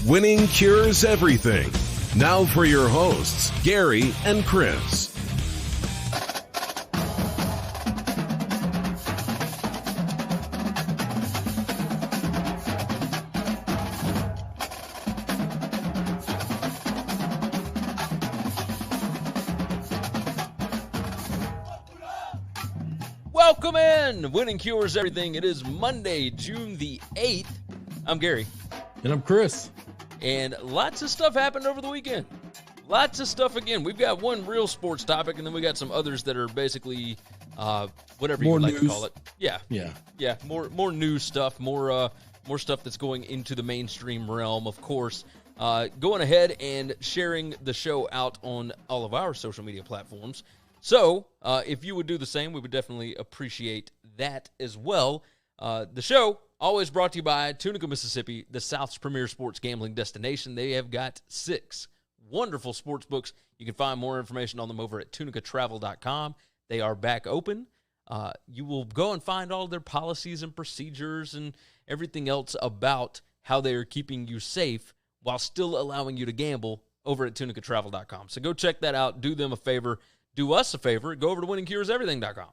Winning cures everything. Now for your hosts, Gary and Chris. Welcome in! Winning cures everything. It is Monday, June the 8th. I'm Gary. And I'm Chris. And lots of stuff happened over the weekend. Lots of stuff again. We've got one real sports topic, and then we got some others that are basically whatever you like to call it. Yeah. More news stuff, more stuff that's going into the mainstream realm, of course. Going ahead and sharing the show out on all of our social media platforms. So, if you would do the same, we would definitely appreciate that as well. The show, always brought to you by Tunica, Mississippi, the South's premier sports gambling destination. They have got 6 wonderful sports books. You can find more information on them over at tunicatravel.com. They are back open. You will go and find all their policies and procedures and everything else about how they are keeping you safe while still allowing you to gamble over at tunicatravel.com. So go check that out. Do them a favor. Do us a favor, go over to winningcureseverything.com.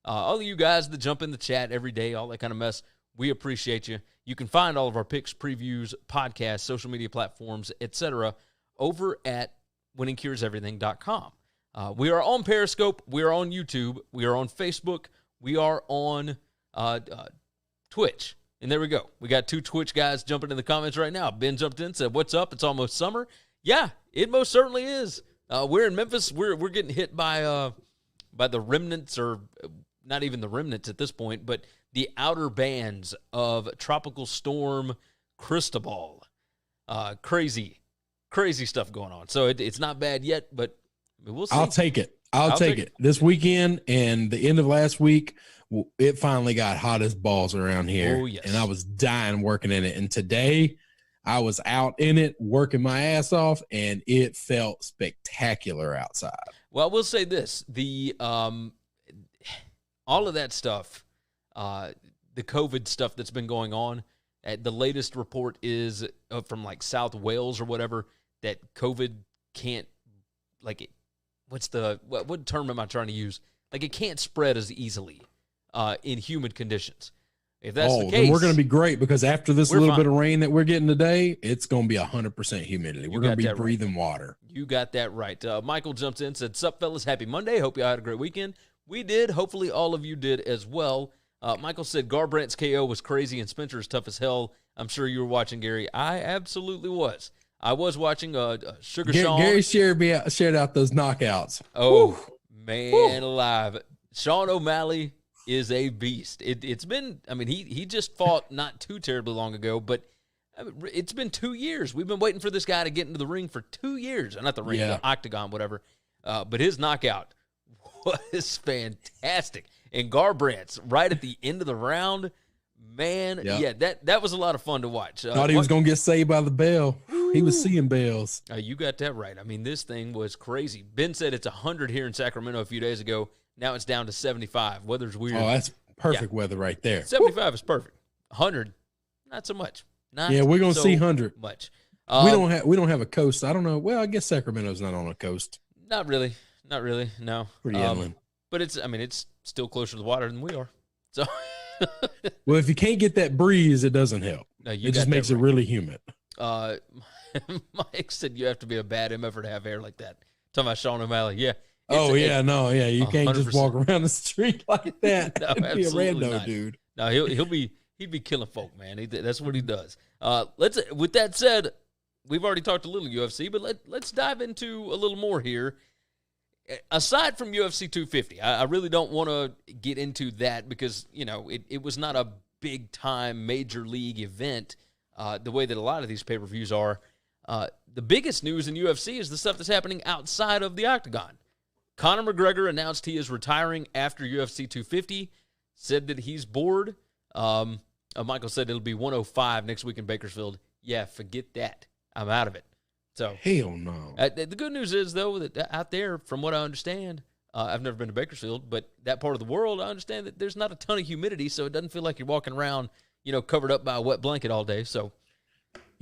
All of you guys that jump in the chat every day, all that kind of mess, we appreciate you. You can find all of our picks, previews, podcasts, social media platforms, etc. over at winningcureseverything.com. We are on Periscope. We are on YouTube. We are on Facebook. We are on Twitch. And there we go. We got 2 Twitch guys jumping in the comments right now. Ben jumped in, said, "What's up? It's almost summer." Yeah, it most certainly is. We're in Memphis. We're getting hit by the remnants, or not even the remnants at this point, but the outer bands of Tropical Storm Cristobal. Crazy stuff going on. So it's not bad yet, but we'll see. I'll take it. I'll take it. This weekend and the end of last week, it finally got hot as balls around here. Oh, yes. And I was dying working in it. And today I was out in it working my ass off, and it felt spectacular outside. Well, I will say this: the all of that stuff, the COVID stuff that's been going on. The latest report is from like South Wales or whatever, that COVID can't, like, what term am I trying to use? Like, it can't spread as easily in humid conditions. If that's the case, then we're going to be great, because after this little bit of rain that we're getting today, it's going to be 100% humidity. We're going to be breathing water. You got that right. Michael jumps in, said, "Sup, fellas? Happy Monday. Hope you all had a great weekend." We did. Hopefully all of you did as well. Michael said, "Garbrandt's KO was crazy and Spencer is tough as hell." I'm sure you were watching, Gary. I absolutely was. I was watching Sugar Sean. Gary shared out those knockouts. Oh, woo, man, alive. Sean O'Malley is a beast. It's been, I mean, he just fought not too terribly long ago, but it's been 2 years. We've been waiting for this guy to get into the ring for 2 years. Not the ring, the octagon, whatever. But his knockout was fantastic. And Garbrandt's right at the end of the round, man, that was a lot of fun to watch. Thought he was going to get saved by the bell. He was seeing bells. You got that right. I mean, this thing was crazy. Ben said it's 100 here in Sacramento a few days ago. Now it's down to 75. Weather's weird. Oh, that's perfect weather right there. 75 is perfect. 100, not so much. We're gonna see 100 much. We don't have a coast. I don't know. Well, I guess Sacramento's not on a coast. Not really. No. Pretty inland. But it's still closer to the water than we are. So. Well, if you can't get that breeze, it doesn't help. No, it just makes it really humid. Mike said you have to be a bad MF to have hair like that. Talking about Sean O'Malley, yeah. You can't 100%. Just walk around the street like that. No, and be a rando not. Dude. No, he'd be killing folk, man. That's what he does. With that said, we've already talked a little UFC, but let's dive into a little more here. Aside from UFC 250, I really don't want to get into that because it was not a big time major league event the way that a lot of these pay-per-views are. The biggest news in UFC is the stuff that's happening outside of the octagon. Conor McGregor announced he is retiring after UFC 250, said that he's bored. Michael said it'll be 105 next week in Bakersfield. Yeah, forget that. I'm out of it. So hell no. The good news is, though, that out there, from what I understand, I've never been to Bakersfield, but that part of the world, I understand that there's not a ton of humidity, so it doesn't feel like you're walking around, covered up by a wet blanket all day. So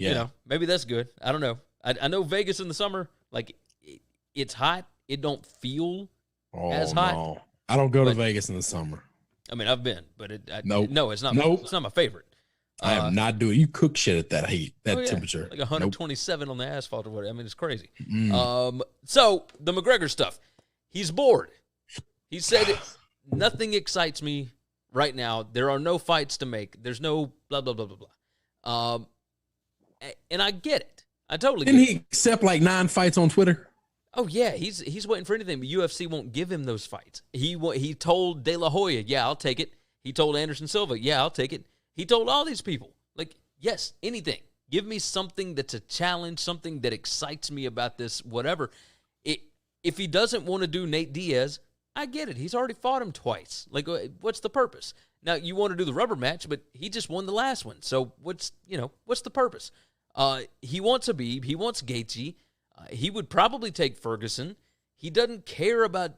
Yeah. Maybe that's good. I don't know. I know Vegas in the summer, like, it's hot. It don't feel as hot. No. I don't go to Vegas in the summer. I mean, I've been, but Nope. No, it's not. Nope. It's not my favorite. I am not doing. You cook shit at that heat, temperature, like 127 on the asphalt or whatever. I mean, it's crazy. Mm. So the McGregor stuff, he's bored. He said nothing excites me right now. There are no fights to make. There's no blah blah blah blah blah. And I get it. I totally get it. Didn't he accept like 9 fights on Twitter? Oh yeah, he's waiting for anything. But UFC won't give him those fights. He told De La Hoya, yeah, I'll take it. He told Anderson Silva, yeah, I'll take it. He told all these people, like, yes, anything. Give me something that's a challenge, something that excites me about this, whatever. If he doesn't want to do Nate Diaz, I get it. He's already fought him twice. Like, what's the purpose? Now, you want to do the rubber match, but he just won the last one. So what's the purpose? He wants Khabib. He wants Gaethje. He would probably take Ferguson. He doesn't care about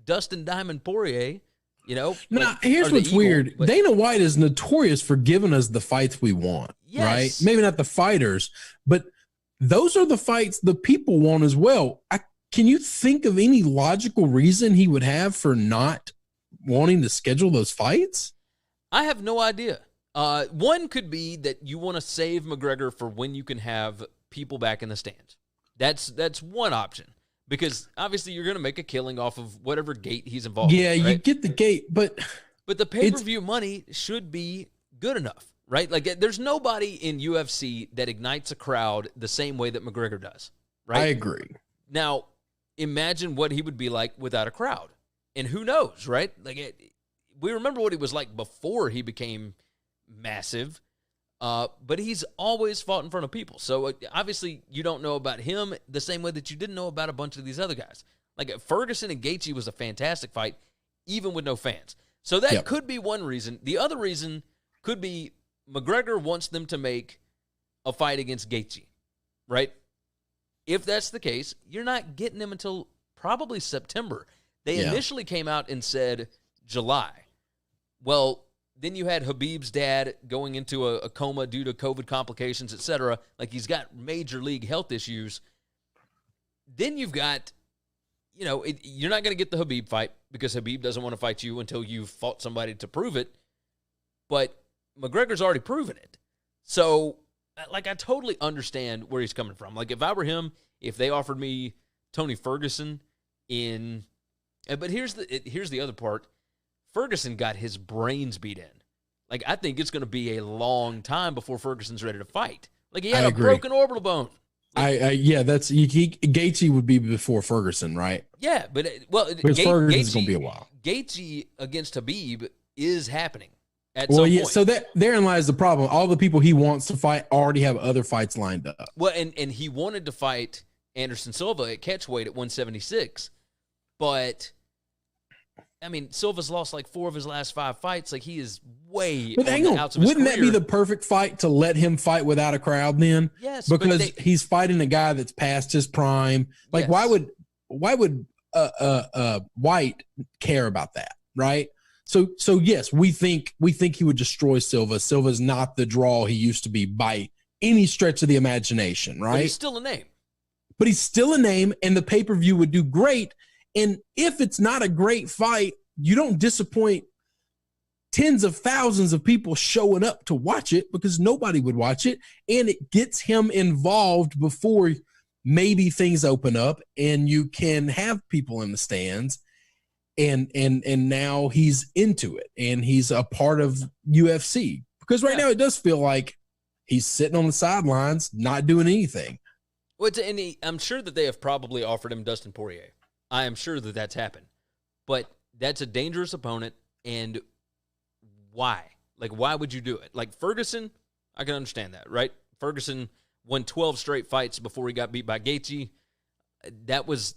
Dustin Diamond Poirier. Now, here's what's weird. Dana White is notorious for giving us the fights we want, right? Maybe not the fighters, but those are the fights the people want as well. Can you think of any logical reason he would have for not wanting to schedule those fights? I have no idea. One could be that you want to save McGregor for when you can have people back in the stands. That's one option. Because obviously you're going to make a killing off of whatever gate he's involved in. Yeah, right? You get the gate, but the pay-per-view money should be good enough, right? Like, there's nobody in UFC that ignites a crowd the same way that McGregor does, right? I agree. Now, imagine what he would be like without a crowd. And who knows, right? Like, we remember what he was like before he became massive. But he's always fought in front of people. So obviously you don't know about him the same way that you didn't know about a bunch of these other guys. Like, Ferguson and Gaethje was a fantastic fight, even with no fans. So that could be one reason. The other reason could be McGregor wants them to make a fight against Gaethje, right? If that's the case, you're not getting him until probably September. They initially came out and said July. Well, then you had Khabib's dad going into a coma due to COVID complications, etc. Like, he's got major league health issues. Then you've got, you're not going to get the Khabib fight because Khabib doesn't want to fight you until you've fought somebody to prove it. But McGregor's already proven it. So, like, I totally understand where he's coming from. Like, if I were him, if they offered me Tony Ferguson but here's the other part. Ferguson got his brains beat in. Like, I think it's going to be a long time before Ferguson's ready to fight. Like, he had a broken orbital bone. Gaethje would be before Ferguson, right? Yeah, but because Ferguson's going to be a while. Gaethje against Khabib is happening at some point. So therein lies the problem. All the people he wants to fight already have other fights lined up. Well, and he wanted to fight Anderson Silva at catchweight at 176, but I mean, Silva's lost like 4 of his last 5 fights. Like, he is way on the outs of his career. Wouldn't that be the perfect fight to let him fight without a crowd then? Yes. Because he's fighting a guy that's past his prime. Like, why would White care about that, right? So yes, we think he would destroy Silva. Silva's not the draw he used to be by any stretch of the imagination, right? But he's still a name. And the pay-per-view would do great. And if it's not a great fight, you don't disappoint tens of thousands of people showing up to watch it because nobody would watch it. And it gets him involved before maybe things open up and you can have people in the stands. And now he's into it and he's a part of UFC because right now it does feel like he's sitting on the sidelines, not doing anything. Well, I'm sure that they have probably offered him Dustin Poirier. I am sure that that's happened. But that's a dangerous opponent, and why? Like, why would you do it? Like, Ferguson, I can understand that, right? Ferguson won 12 straight fights before he got beat by Gaethje. That was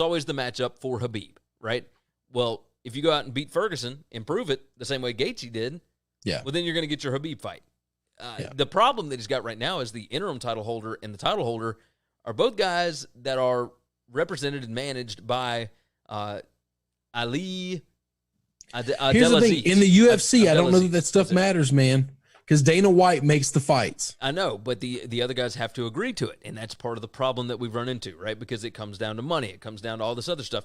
always the matchup for Khabib, right? Well, if you go out and beat Ferguson and prove it the same way Gaethje did, well, then you're going to get your Khabib fight. The problem that he's got right now is the interim title holder and the title holder are both guys that are represented and managed by Ali. Here's the thing. In the UFC, I don't know that stuff matters, man, because Dana White makes the fights. I know, but the other guys have to agree to it, and that's part of the problem that we've run into, right? Because it comes down to money. It comes down to all this other stuff.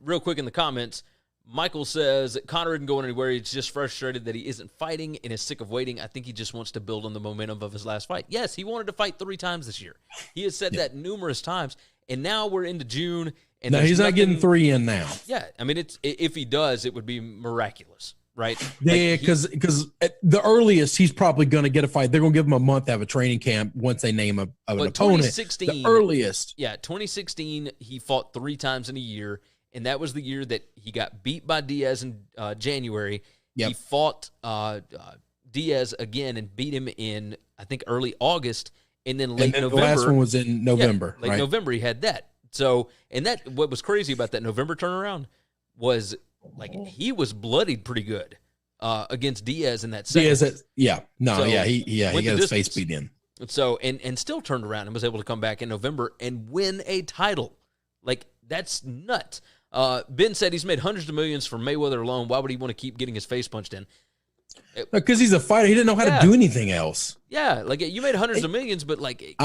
Real quick in the comments, Michael says, Conor isn't going anywhere. He's just frustrated that he isn't fighting and is sick of waiting. I think he just wants to build on the momentum of his last fight. Yes, he wanted to fight 3 times this year. He has said that numerous times, and now we're into June. And no, he's not getting 3 in now. Yeah, I mean, if he does, it would be miraculous, right? Yeah, because the earliest he's probably going to get a fight, they're going to give him a month to have a training camp once they name an opponent. 2016, the earliest. Yeah, 2016, he fought 3 times in a year. And that was the year that he got beat by Diaz in January. Yep. He fought Diaz again and beat him in, I think, early August. And then late November. The last one was in November. Yeah, late November, he had that. So, and that, what was crazy about that November turnaround was, like, he was bloodied pretty good against Diaz in that second. He got his face beat in. So, and still turned around and was able to come back in November and win a title. Like, that's nuts. Ben said he's made hundreds of millions from Mayweather alone. Why would he want to keep getting his face punched in? Because he's a fighter. He didn't know how to do anything else. Yeah, like you made hundreds of millions, but like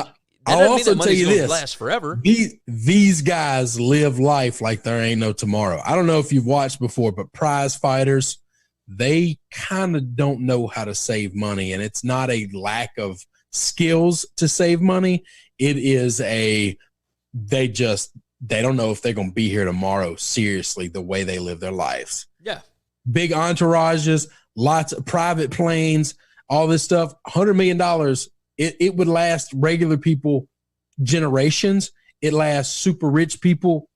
I'll also tell you this: last forever. These guys live life like there ain't no tomorrow. I don't know if you've watched before, but prize fighters, they kind of don't know how to save money, and it's not a lack of skills to save money. It is they don't know if they're going to be here tomorrow, seriously, the way they live their lives. Yeah. Big entourages, lots of private planes, all this stuff. $100 million, it would last regular people generations. It lasts super rich people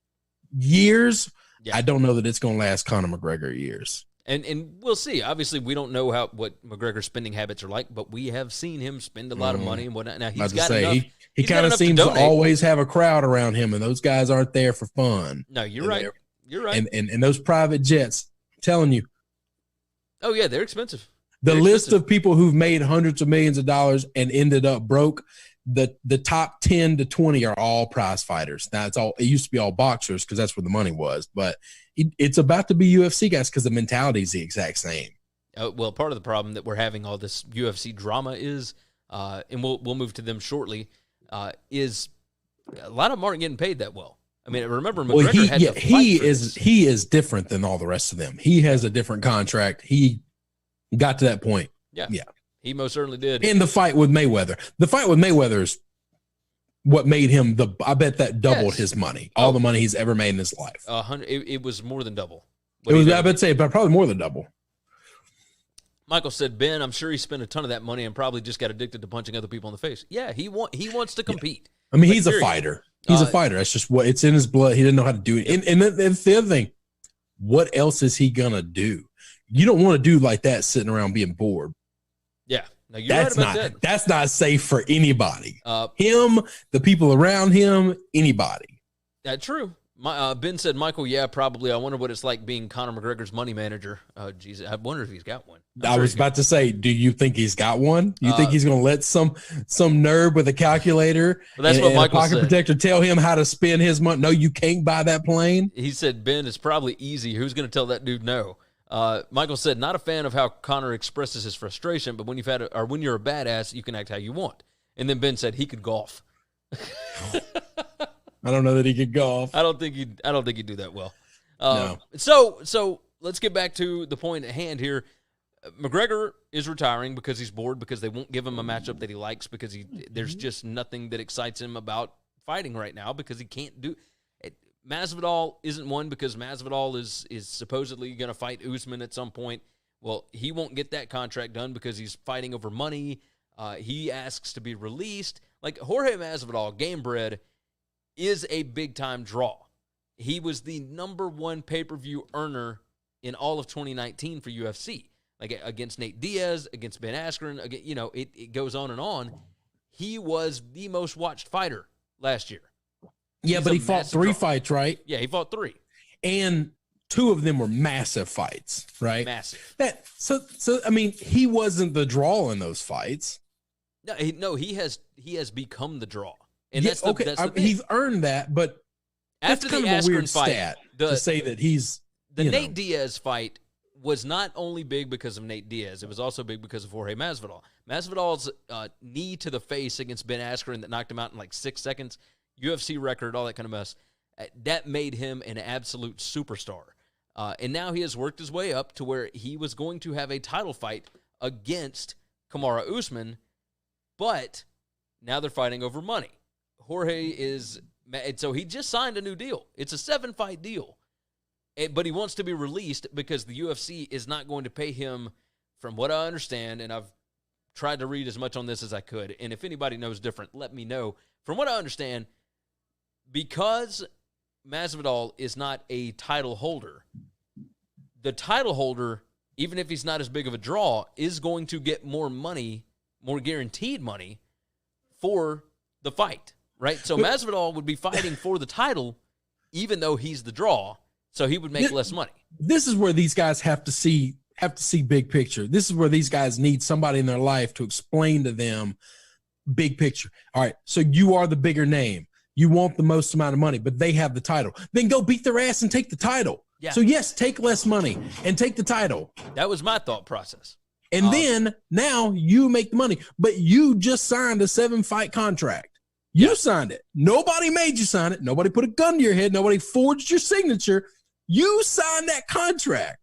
years. Yeah. I don't know that it's going to last Conor McGregor years. And we'll see. Obviously, we don't know what McGregor's spending habits are like, but we have seen him spend a lot of money and whatnot. Now, he's got enough. He kind of seems to always have a crowd around him, and those guys aren't there for fun. No, you're right. You're right. And those private jets, I'm telling you. Oh, yeah, they're expensive. The list of people who've made hundreds of millions of dollars and ended up broke, the top 10 to 20 are all prize fighters. Now, it used to be all boxers because that's where the money was, but it's about to be UFC guys because the mentality is the exact same. Well, part of the problem that we're having all this UFC drama is, and we'll move to them shortly, is a lot of them aren't getting paid that well. I mean, remember McGregor had to fight he is different than all the rest of them. He has a different contract. He got to that point. Yeah. He most certainly did. In the fight with Mayweather. The fight with Mayweather is what made him I bet that doubled his money. All the money he's ever made in his life. It was more than double. I bet say, but probably more than double. Michael said, Ben, I'm sure he spent a ton of that money and probably just got addicted to punching other people in the face. Yeah, he wants to compete. Yeah. I mean, he's a fighter. He's a fighter. That's just it's in his blood. He didn't know how to do it. And that's the other thing. What else is he going to do? You don't want to do like that sitting around being bored. Yeah. No, you're right about that. That's not safe for anybody. Him, the people around him, anybody. That's true. Ben said, Michael, yeah, probably. I wonder what it's like being Conor McGregor's money manager. Geez, I wonder if he's got one. I was about to say, do you think he's got one? You think he's going to let some nerd with a calculaker and a pocket protector tell him how to spend his money? No, you can't buy that plane. He said, Ben, it's probably easy. Who's going to tell that dude no? Michael said, not a fan of how Conor expresses his frustration, but when when you're a badass, you can act how you want. And then Ben said he could golf. I don't know that he could golf. I don't think he'd do that well. No. So let's get back to the point at hand here. McGregor is retiring because he's bored, because they won't give him a matchup that he likes, because there's just nothing that excites him about fighting right now, because he can't do it. Masvidal isn't one, because Masvidal is supposedly going to fight Usman at some point. Well, he won't get that contract done because he's fighting over money. He asks to be released. Like Jorge Masvidal, Gamebred, is a big-time draw. He was the #1 pay-per-view earner in all of 2019 for UFC. Like against Nate Diaz, against Ben Askren, it goes on and on. He was the most watched fighter last year. Yeah, but he fought 3 fights, right? Yeah, he fought 3. And 2 of them were massive fights, right? Massive. So I mean, he wasn't the draw in those fights. No, he has become the draw. And yes, that's the thing. He's earned that, but after that's kind the of a weird Askren fight, stat to say that he's Nate Diaz fight was not only big because of Nate Diaz, it was also big because of Jorge Masvidal. Masvidal's knee to the face against Ben Askren that knocked him out in like 6 seconds, UFC record, all that kind of mess, that made him an absolute superstar. And now he has worked his way up to where he was going to have a title fight against Kamaru Usman, but now they're fighting over money. Jorge is, so he just signed a new deal. It's a 7-fight deal. But he wants to be released because the UFC is not going to pay him, from what I understand, and I've tried to read as much on this as I could, and if anybody knows different, let me know. From what I understand, because Masvidal is not a title holder, the title holder, even if he's not as big of a draw, is going to get more money, more guaranteed money for the fight, right? So Masvidal would be fighting for the title even though he's the draw, so he would make less money. This is where these guys have to see big picture. This is where these guys need somebody in their life to explain to them big picture. All right, so you are the bigger name. You want the most amount of money, but they have the title. Then go beat their ass and take the title. Yeah. So, yes, take less money and take the title. That was my thought process. And then now you make the money, but you just signed a 7-fight contract. You signed it. Nobody made you sign it. Nobody put a gun to your head. Nobody forged your signature. You signed that contract.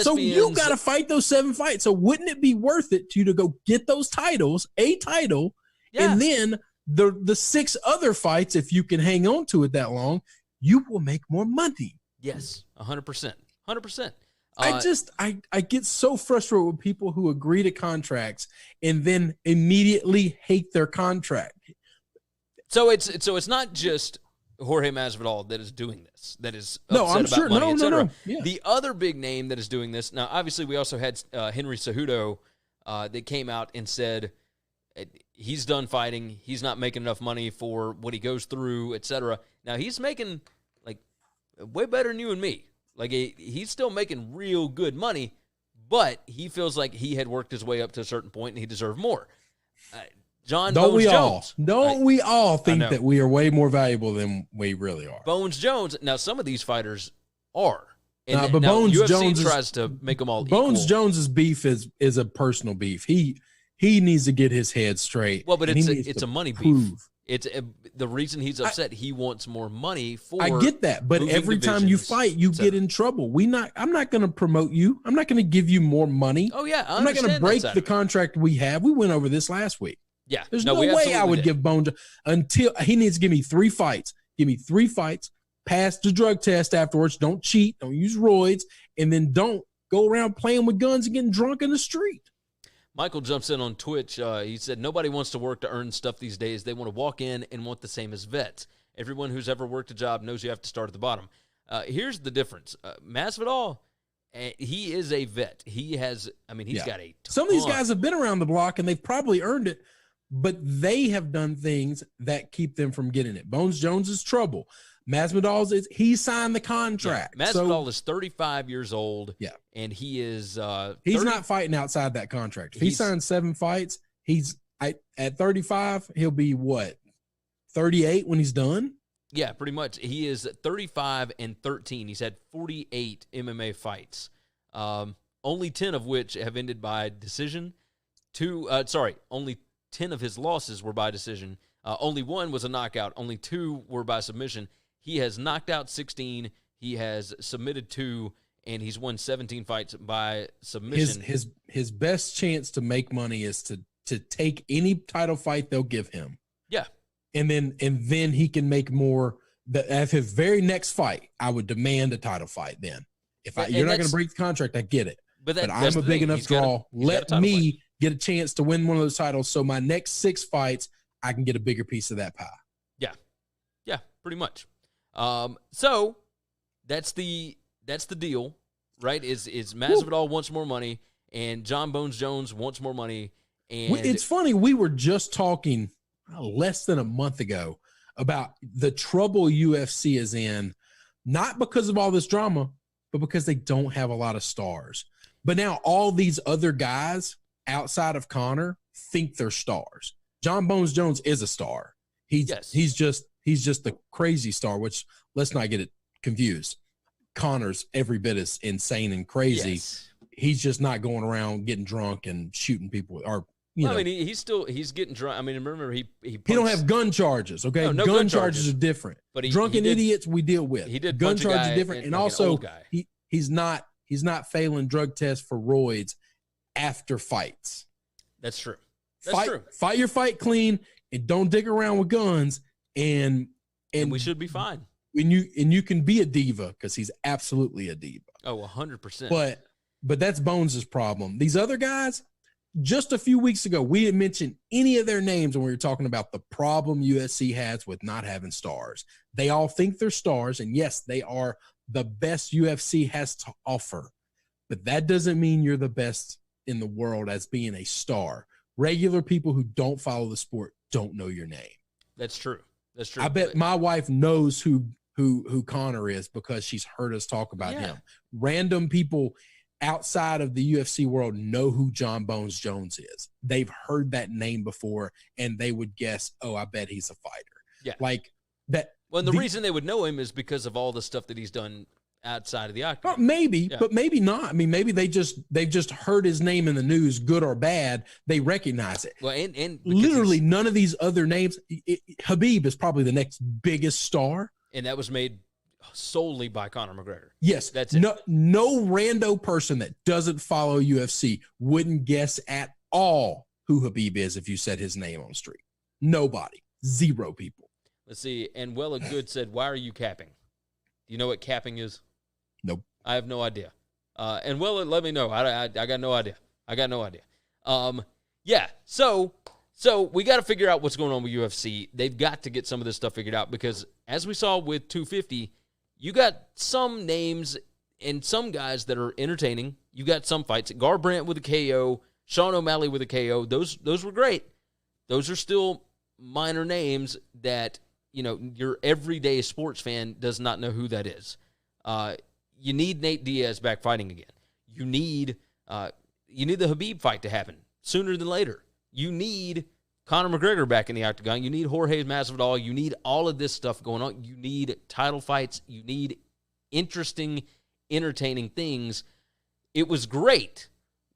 So you got to fight those 7 fights. So wouldn't it be worth it to you to go get those titles, a title, and then the 6 other fights, if you can hang on to it that long, you will make more money. Yes, 100%. 100%. I get so frustrated with people who agree to contracts and then immediately hate their contract. So it's not just Jorge Masvidal that is doing this, that is upset about money, etc. Yeah. The other big name that is doing this, now obviously we also had Henry Cejudo that came out and said he's done fighting, he's not making enough money for what he goes through, etc. Now he's making like way better than you and me. Like he's still making real good money, but he feels like he had worked his way up to a certain point and he deserved more. Jon Bones Jones. Don't we all think that we are way more valuable than we really are? Bones Jones. Now, some of these fighters are. But Bones UFC Jones tries to make them all Bones equal. Jones's beef is a personal beef. He needs to get his head straight. Well, but it's a money beef. It's the reason he's upset. He wants more money for. I get that, but every time you fight, you get in trouble. I'm not going to promote you. I'm not going to give you more money. Oh yeah, I'm not going to break the contract we have. We went over this last week. Yeah, there's no way I would give Bones until he needs to give me 3 fights. Give me 3 fights. Pass the drug test afterwards. Don't cheat. Don't use roids, and then don't go around playing with guns and getting drunk in the street. Michael jumps in on Twitch. He said, nobody wants to work to earn stuff these days. They want to walk in and want the same as vets. Everyone who's ever worked a job knows you have to start at the bottom. Here's the difference. Masvidal, he is a vet. He's got a ton. Some of these guys have been around the block, and they've probably earned it, but they have done things that keep them from getting it. Bones Jones is trouble. Masvidal's he signed the contract. Yeah. Masvidal is 35 years old. Yeah. And he is he's not fighting outside that contract. If he signed 7 fights, he's at 35, he'll be what? 38 when he's done? Yeah, pretty much. He is 35-13. He's had 48 MMA fights. Only 10 of which have ended by decision. Only 10 of his losses were by decision. Only 1 was a knockout. Only 2 were by submission. He has knocked out 16. He has submitted 2, and he's won 17 fights by submission. His best chance to make money is to take any title fight they'll give him. Yeah, and then he can make more. At his very next fight, I would demand a title fight. Then, you're not going to break the contract, I get it. But I'm a big enough draw. Let me get a chance to win one of those titles, so my next 6 fights, I can get a bigger piece of that pie. Yeah, pretty much. So that's the deal, right? Is Masvidal wants more money, and Jon Bones Jones wants more money. And it's funny, we were just talking less than a month ago about the trouble UFC is in, not because of all this drama, but because they don't have a lot of stars. But now all these other guys outside of Conor think they're stars. Jon Bones Jones is a star. He's just the crazy star, which let's not get it confused. Conor's every bit as insane and crazy. Yes. he's just not going around getting drunk and shooting people. Or I mean, he's getting drunk. I mean, remember he don't have gun charges. Okay, no gun charges are different. But drunken idiots we deal with. He did gun charges are different, and also he's not failing drug tests for roids after fights. That's true. Fight your fight clean and don't dig around with guns, and we should be fine. And you can be a diva, because he's absolutely a diva. Oh, 100%. But that's Bones' problem. These other guys, just a few weeks ago, we didn't mention any of their names when we were talking about the problem UFC has with not having stars. They all think they're stars, and yes, they are the best UFC has to offer. But that doesn't mean you're the best in the world as being a star. Regular people who don't follow the sport don't know your name. That's true. I bet my wife knows who Conor is because she's heard us talk about him. Random people outside of the UFC world know who Jon Bones Jones is. They've heard that name before, and they would guess, oh, I bet he's a fighter. Yeah. Like that. Well, the reason they would know him is because of all the stuff that he's done outside of the octagon. But maybe not. I mean, maybe they've just heard his name in the news, good or bad. They recognize it. Well, and literally none of these other names. Habib is probably the next biggest star, and that was made solely by Conor McGregor. Yes, that's it. No rando person that doesn't follow UFC wouldn't guess at all who Habib is if you said his name on the street. Nobody, zero people. Let's see. And Wella Good said, "Why are you capping? Do you know what capping is?" Nope. I have no idea. And Wella, let me know. I got no idea. Yeah. So we got to figure out what's going on with UFC. They've got to get some of this stuff figured out because, as we saw with 250, you got some names and some guys that are entertaining. You got some fights. Garbrandt with a KO, Sean O'Malley with a KO. Those were great. Those are still minor names that, your everyday sports fan does not know who that is. You need Nate Diaz back fighting again. You need the Habib fight to happen sooner than later. You need Conor McGregor back in the octagon. You need Jorge Masvidal. You need all of this stuff going on. You need title fights. You need interesting, entertaining things. It was great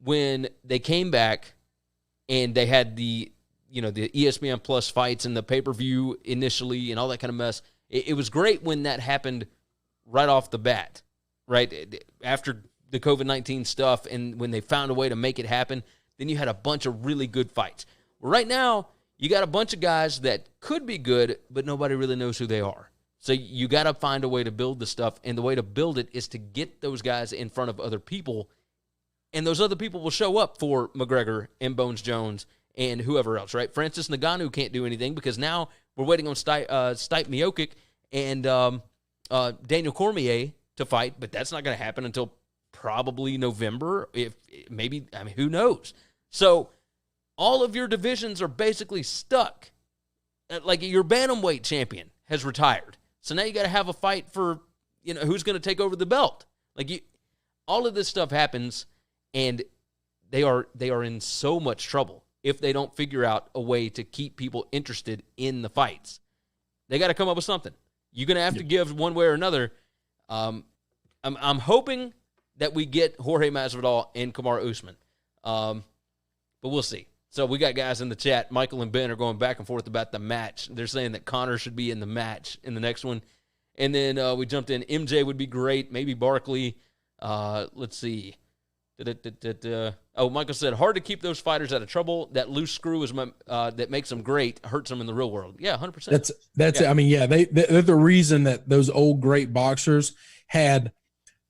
when they came back and they had the ESPN Plus fights and the pay-per-view initially and all that kind of mess. It was great when that happened right off the bat, right? After the COVID-19 stuff and when they found a way to make it happen, then you had a bunch of really good fights. Right now, you got a bunch of guys that could be good, but nobody really knows who they are. So you got to find a way to build the stuff, and the way to build it is to get those guys in front of other people, and those other people will show up for McGregor and Bones Jones and whoever else, right? Francis Ngannou can't do anything because now we're waiting on Stipe Miocic and Daniel Cormier to fight, but that's not going to happen until probably November, who knows? So all of your divisions are basically stuck. Like your bantamweight champion has retired. So now you got to have a fight for, who's going to take over the belt. All of this stuff happens, and they are in so much trouble if they don't figure out a way to keep people interested in the fights. They got to come up with something. You're going to have to give one way or another. I'm hoping that we get Jorge Masvidal and Kamaru Usman. But we'll see. So we got guys in the chat. Michael and Ben are going back and forth about the match. They're saying that Conor should be in the match in the next one. And then we jumped in. MJ would be great. Maybe Barkley. Let's see. Michael said, hard to keep those fighters out of trouble. That loose screw is that makes them great, hurts them in the real world. Yeah, 100%. That's it. I mean, they're the reason that those old great boxers had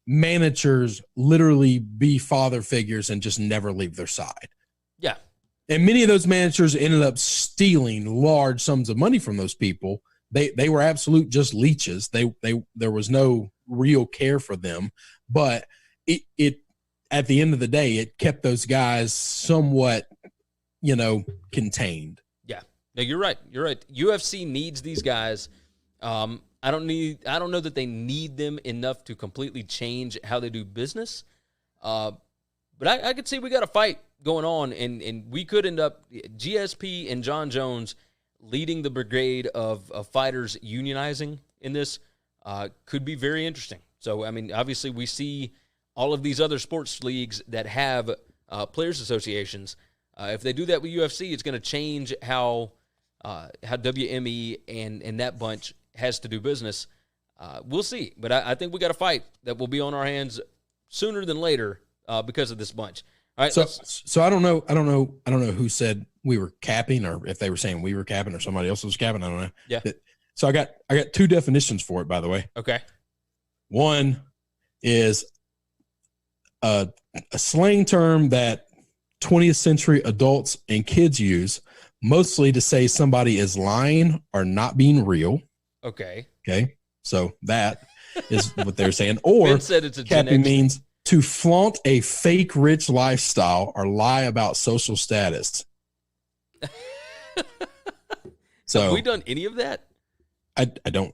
managers literally be father figures and just never leave their side. Yeah. And many of those managers ended up stealing large sums of money from those people. They were absolute just leeches. There was no real care for them, but it at the end of the day, it kept those guys somewhat, contained. Yeah. No, you're right. UFC needs these guys. I don't know that they need them enough to completely change how they do business. But I could see we got a fight going on, and we could end up GSP and Jon Jones leading the brigade of fighters unionizing in this could be very interesting. So, I mean, obviously we see all of these other sports leagues that have players associations, if they do that with UFC, it's going to change how WME and that bunch has to do business. We'll see, but I think we got a fight that will be on our hands sooner than later because of this bunch. All right. So I don't know who said we were capping, or if they were saying we were capping or somebody else was capping. I don't know. Yeah. So I got two definitions for it, by the way. Okay. One is a slang term that 20th century adults and kids use, mostly to say somebody is lying or not being real. Okay. Okay. So that is what they're saying. Or Ben said it's a capping means to flaunt a fake rich lifestyle or lie about social status. So have we done any of that? I don't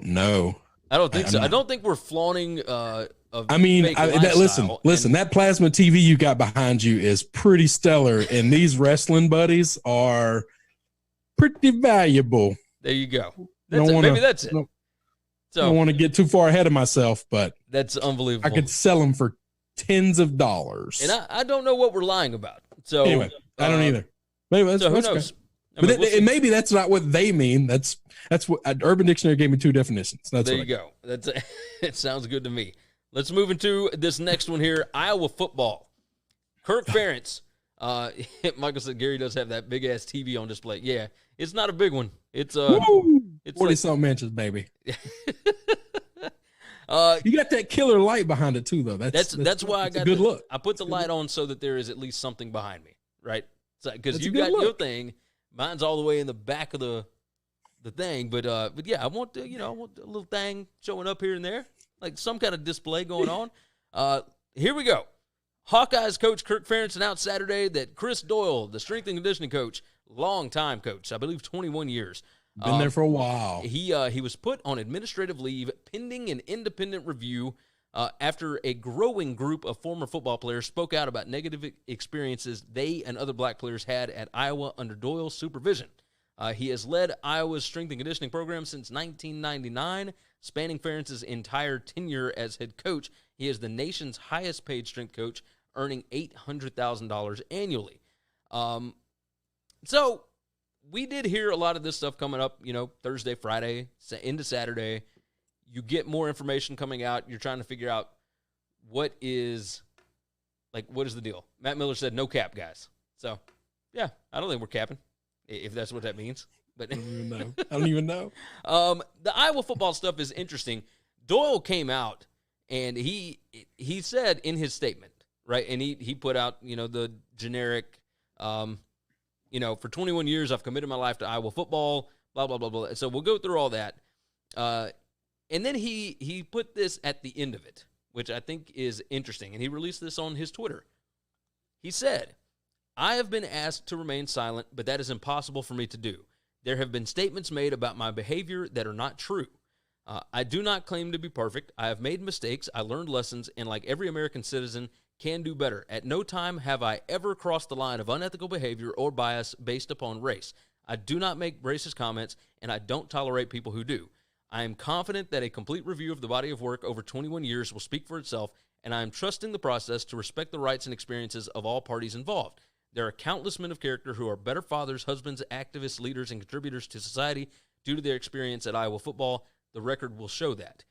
know. I don't think so. I don't think we're flaunting listen, that plasma TV you got behind you is pretty stellar, and these wrestling buddies are pretty valuable. There you go. Maybe that's it. I don't want to get too far ahead of myself, but that's unbelievable. I could sell them for tens of dollars. And I don't know what we're lying about. So anyway, I don't either. Maybe who knows? Maybe that's not what they mean. That's what Urban Dictionary gave me two definitions. There you go. It sounds good to me. Let's move into this next one here. Iowa football. Kirk Ferentz. Michael said Gary does have that big ass TV on display. Yeah, it's not a big one. It's 40-something inches, baby. You got that killer light behind it too, though. That's why I got a good look. I put the light on so that there is at least something behind me, right? Because you got your thing. Mine's all the way in the back of the thing, but yeah, I want a little thing showing up here and there, like some kind of display going on. Here we go. Hawkeyes coach Kirk Ferentz announced Saturday that Chris Doyle, the strength and conditioning coach, long-time coach, I believe 21 years. Been there for a while. He was put on administrative leave pending an independent review after a growing group of former football players spoke out about negative experiences they and other black players had at Iowa under Doyle's supervision. He has led Iowa's strength and conditioning program since 1999, spanning Ferentz's entire tenure as head coach. He is the nation's highest-paid strength coach, earning $800,000 annually. So we did hear a lot of this stuff coming up, Thursday, Friday, into Saturday. You get more information coming out. You're trying to figure out what is the deal. Matt Miller said no cap, guys. So, yeah, I don't think we're capping, if that's what that means. But I don't even know. The Iowa football stuff is interesting. Doyle came out, and he said in his statement, right, and he put out, the generic, for 21 years I've committed my life to Iowa football, blah, blah, blah, blah. So we'll go through all that. And then he put this at the end of it, which I think is interesting, and he released this on his Twitter. He said, "I have been asked to remain silent, but that is impossible for me to do. There have been statements made about my behavior that are not true. I do not claim to be perfect. I have made mistakes. I learned lessons, and like every American citizen, can do better. At no time have I ever crossed the line of unethical behavior or bias based upon race. I do not make racist comments, and I don't tolerate people who do. I am confident that a complete review of the body of work over 21 years will speak for itself, and I am trusting the process to respect the rights and experiences of all parties involved. There are countless men of character who are better fathers, husbands, activists, leaders, and contributors to society due to their experience at Iowa football. The record will show that."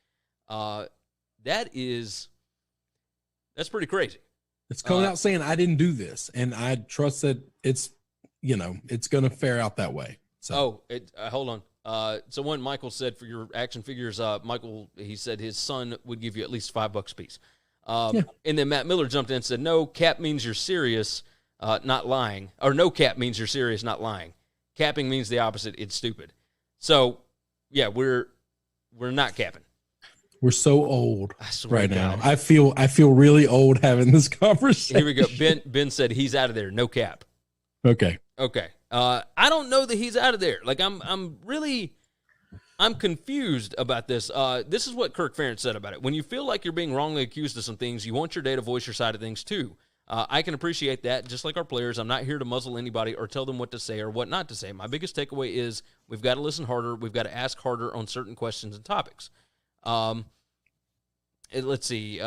That's pretty crazy. It's coming out saying I didn't do this, and I trust that it's going to fare out that way. So. Hold on. So when Michael said for your action figures, Michael, he said his son would give you at least $5 a piece. And then Matt Miller jumped in and said, no, cap means you're serious, not lying. Or no cap means you're serious, not lying. Capping means the opposite. It's stupid. So, yeah, we're not capping. We're so old right now. I feel really old having this conversation. Here we go. Ben said he's out of there. No cap. Okay. I don't know that he's out of there. Like I'm confused about this. This is what Kirk Ferentz said about it. When you feel like you're being wrongly accused of some things, you want your day to voice your side of things too. I can appreciate that. Just like our players, I'm not here to muzzle anybody or tell them what to say or what not to say. My biggest takeaway is we've got to listen harder. We've got to ask harder on certain questions and topics. Let's see.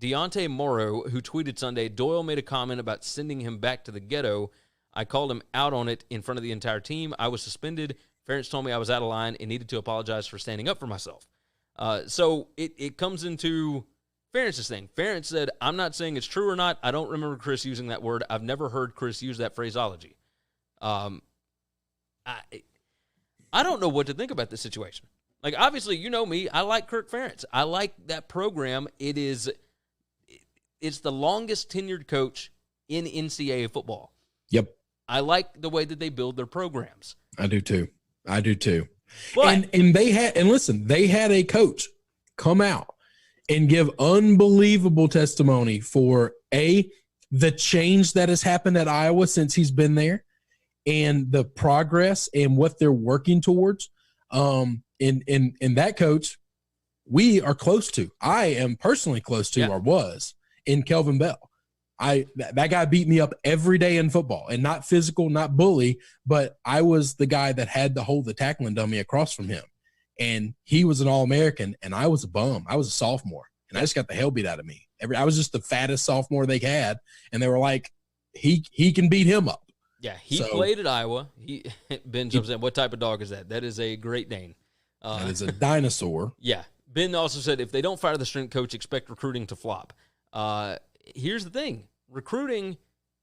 Deontay Morrow, who tweeted Sunday, Doyle made a comment about sending him back to the ghetto. I called him out on it in front of the entire team. I was suspended. Ferentz told me I was out of line and needed to apologize for standing up for myself. So it comes into Ferentz's thing. Ferentz said, I'm not saying it's true or not. I don't remember Chris using that word. I've never heard Chris use that phraseology. I don't know what to think about this situation. Like, obviously, you know me. I like Kirk Ferentz. I like that program. It's the longest tenured coach in NCAA football. Yep. I like the way that they build their programs. I do too. But, and they had a coach come out and give unbelievable testimony for the change that has happened at Iowa since he's been there, and the progress and what they're working towards. And that coach, we are close to. I am personally close to, or was, in Kelvin Bell. That guy beat me up every day in football, and not physical, not bully, but I was the guy that had to hold the tackling dummy across from him. And he was an All-American, and I was a bum. I was a sophomore, and I just got the hell beat out of me. I was just the fattest sophomore they had, and they were like, he can beat him up. Yeah, he played at Iowa. Ben jumps in. What type of dog is that? That is a Great Dane. That is a dinosaur. Yeah. Ben also said, if they don't fire the strength coach, expect recruiting to flop. Here's the thing. Recruiting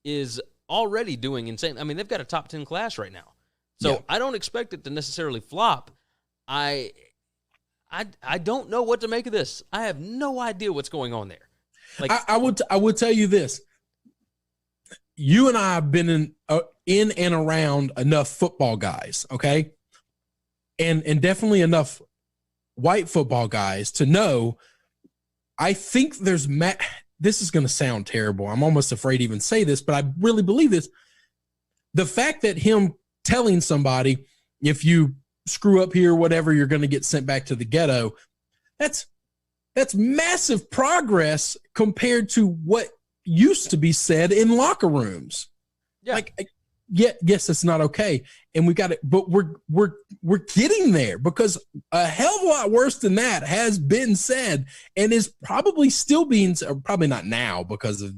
is already doing insane. I mean, they've got a top 10 class right now. So I don't expect it to necessarily flop. I don't know what to make of this. I have no idea what's going on there. Like, I would tell you this. You and I have been in and around enough football guys, okay? And definitely enough white football guys to know, I think there's this is going to sound terrible. I'm almost afraid to even say this, but I really believe this. The fact that him telling somebody, if you screw up here, whatever, you're going to get sent back to the ghetto, that's massive progress compared to what used to be said in locker rooms. Yeah. Yes, it's not okay. And we got it, but we're getting there, because a hell of a lot worse than that has been said and is probably still being, probably not now because of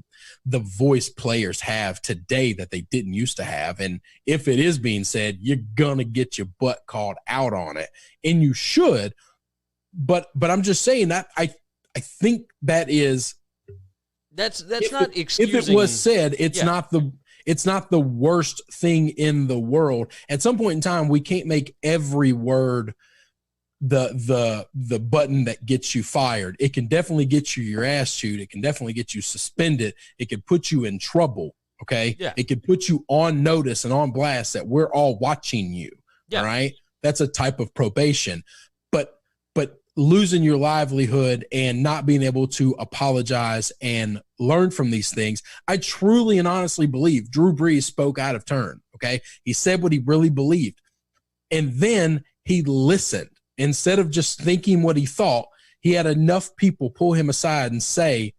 the voice players have today that they didn't used to have. And if it is being said, you're gonna get your butt called out on it, and you should. But I'm just saying that I think that is that's not excusing. If it was said, it's not the worst thing in the world. At some point in time, we can't make every word the button that gets you fired. It can definitely get you your ass chewed. It can definitely get you suspended. It could put you in trouble. Okay. Yeah. It could put you on notice and on blast that we're all watching you. Yeah. All right. That's a type of probation. But losing your livelihood and not being able to apologize and learn from these things, I truly and honestly believe Drew Brees spoke out of turn. Okay. He said what he really believed. And then he listened. Instead of just thinking what he thought, he had enough people pull him aside and say,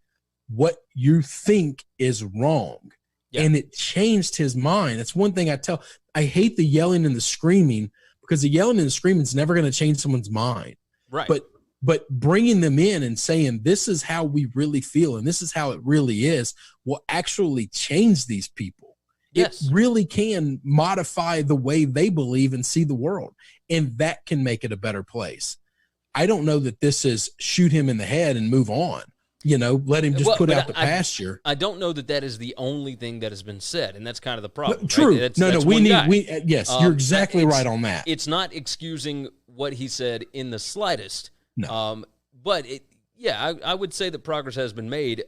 what you think is wrong. Yeah. And it changed his mind. That's one thing I hate the yelling and the screaming, because the yelling and the screaming is never going to change someone's mind. Right. But bringing them in and saying, this is how we really feel and this is how it really is, will actually change these people. Yes. It really can modify the way they believe and see the world. And that can make it a better place. I don't know that this is shoot him in the head and move on. Let him just put out the pasture. I don't know that is the only thing that has been said, and that's kind of the problem. True. Right? That's yes, you're exactly right on that. It's not excusing what he said in the slightest. No. But I would say that progress has been made.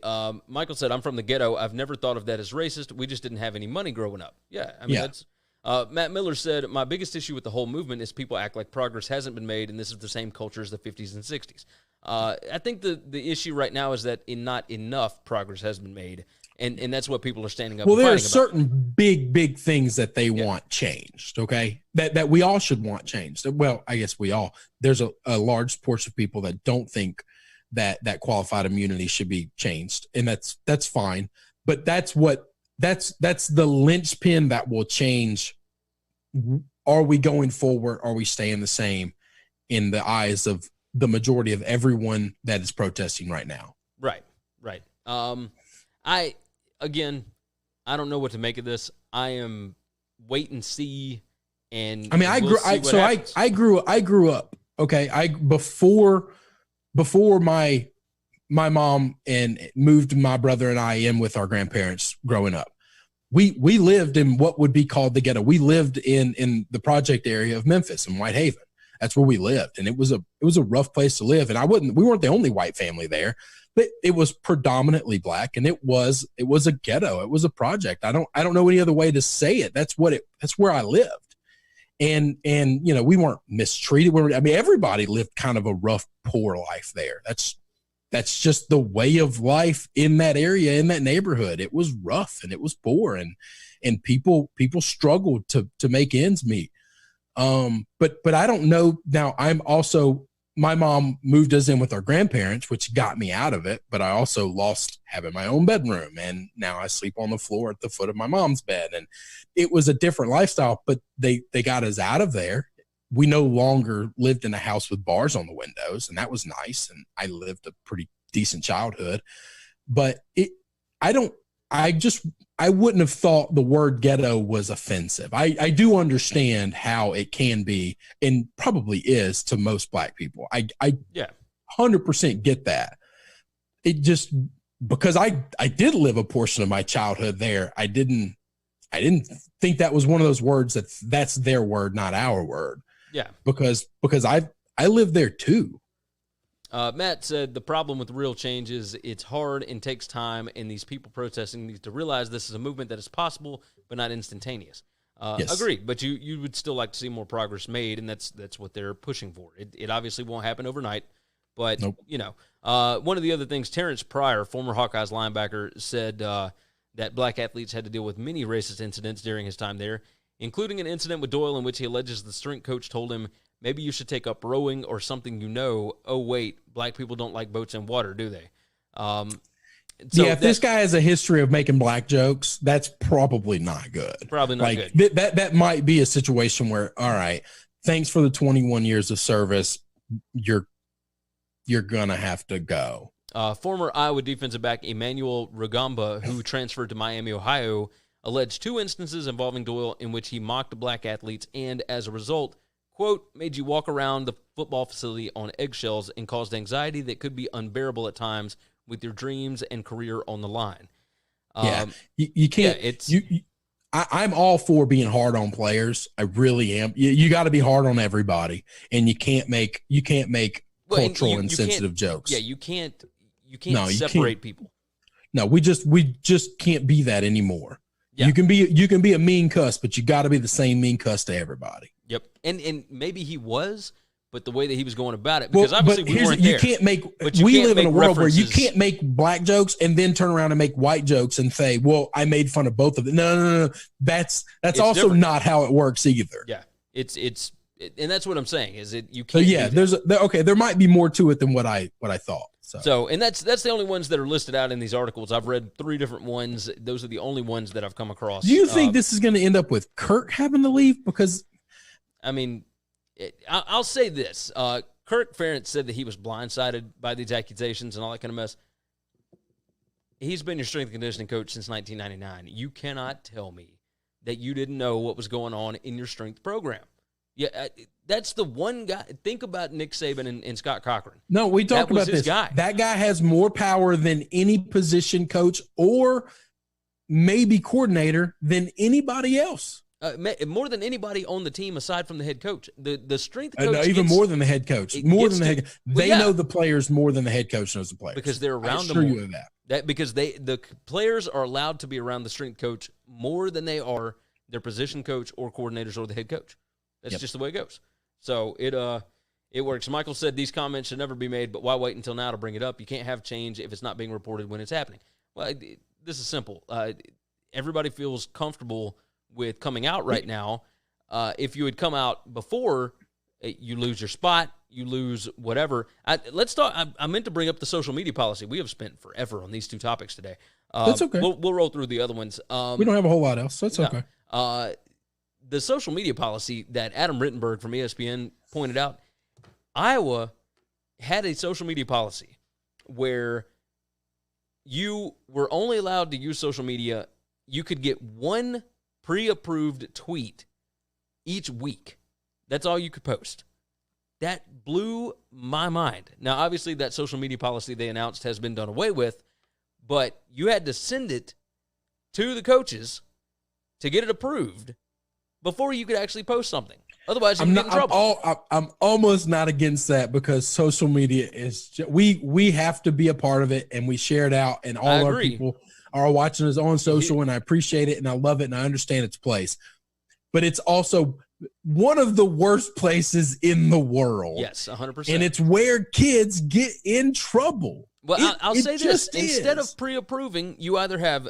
Michael said, I'm from the ghetto. I've never thought of that as racist. We just didn't have any money growing up. Yeah. I mean, that's Matt Miller said, my biggest issue with the whole movement is people act like progress hasn't been made, and this is the same culture as the 50s and 60s. I think the issue right now is that not enough progress has been made, and that's what people are standing up and fighting about. Well, there are certain big things that they want changed, okay, that we all should want changed. Well, I guess we all. There's a large portion of people that don't think that qualified immunity should be changed, and that's fine. But that's the linchpin that will change. Are we going forward? Are we staying the same in the eyes of the majority of everyone that is protesting right now? Right. Right. I don't know what to make of this. I am wait and see. And I mean, I grew up. Okay. Before my mom and moved my brother and I in with our grandparents growing up. We lived in what would be called the ghetto. We lived in the project area of Memphis in Whitehaven. That's where we lived. And it was a rough place to live. And we weren't the only white family there, but it was predominantly black, and it was a ghetto. It was a project. I don't know any other way to say it. That's where I lived. And we weren't mistreated. Everybody lived kind of a rough, poor life there. That's just the way of life in that area, in that neighborhood. It was rough and it was poor, and people struggled to make ends meet. But I don't know. Now my mom moved us in with our grandparents, which got me out of it, but I also lost having my own bedroom. And now I sleep on the floor at the foot of my mom's bed. And it was a different lifestyle, but they got us out of there. We no longer lived in a house with bars on the windows, and that was nice. And I lived a pretty decent childhood, but I wouldn't have thought the word ghetto was offensive. I do understand how it can be, and probably is to most black people. I 100% get that. It just, because I did live a portion of my childhood there. I didn't think that was one of those words that's their word, not our word. Yeah. Because I lived there too. Matt said the problem with real change is it's hard and takes time, and these people protesting need to realize this is a movement that is possible but not instantaneous. Yes. Agreed, but you would still like to see more progress made, and that's what they're pushing for. It obviously won't happen overnight, but nope. One of the other things, Terrence Pryor, former Hawkeyes linebacker, said that black athletes had to deal with many racist incidents during his time there, including an incident with Doyle in which he alleges the strength coach told him, maybe you should take up rowing or something. Oh, wait, black people don't like boats and water, do they? If this guy has a history of making black jokes, that's probably not good. Probably not good. That might be a situation where, all right, thanks for the 21 years of service, you're going to have to go. Former Iowa defensive back Emmanuel Rugamba, who transferred to Miami, Ohio, alleged 2 instances involving Doyle in which he mocked black athletes and, as a result, quote, made you walk around the football facility on eggshells and caused anxiety that could be unbearable at times with your dreams and career on the line. You can't. I'm all for being hard on players. I really am. You got to be hard on everybody, and you can't make cultural and sensitive jokes. Yeah, you can't separate people. No, we just can't be that anymore. Yeah. You can be a mean cuss, but you got to be the same mean cuss to everybody. Yep, and maybe he was, but the way that he was going about it, because obviously we weren't there. We live in a world where you can't make black jokes and then turn around and make white jokes and say, "Well, I made fun of both of them." No. That's also different. Not how it works either. Yeah, it's and that's what I'm saying. Is it you can't? So there might be more to it than what I thought. So, and that's the only ones that are listed out in these articles. I've read 3 different ones. Those are the only ones that I've come across. Do you think this is going to end up with Kirk having to leave? Because, I mean, I'll say this. Kirk Ferentz said that he was blindsided by these accusations and all that kind of mess. He's been your strength and conditioning coach since 1999. You cannot tell me that you didn't know what was going on in your strength program. Yeah, that's the one guy. Think about Nick Saban and Scott Cochran. No, we talked about this. Guy. That guy has more power than any position coach or maybe coordinator than anybody else. More than anybody on the team aside from the head coach. The strength coach. No, even more than the head coach. More than the head coach. They know the players more than the head coach knows the players. Because they're around them. I assure you of that. Because the players are allowed to be around the strength coach more than they are their position coach or coordinators or the head coach. That's just the way it goes. So it works. Michael said these comments should never be made, but why wait until now to bring it up? You can't have change if it's not being reported when it's happening. Well, this is simple. Everybody feels comfortable with coming out right now. If you had come out before, you lose your spot, you lose whatever. Let's talk. I meant to bring up the social media policy. We have spent forever on these 2 topics today. That's okay. We'll roll through the other ones. We don't have a whole lot else, so that's okay. The social media policy that Adam Rittenberg from ESPN pointed out, Iowa had a social media policy where you were only allowed to use social media, you could get one pre-approved tweet each week. That's all you could post. That blew my mind. Now, obviously, that social media policy they announced has been done away with, but you had to send it to the coaches to get it approved before you could actually post something. Otherwise, you get in trouble. I'm almost not against that because social media is we have to be a part of it, and we share it out, and all our people are watching us on social, and I appreciate it, and I love it, and I understand its place. But it's also one of the worst places in the world. Yes, 100%. And it's where kids get in trouble. Well, I'll say this. Instead of pre-approving, you either have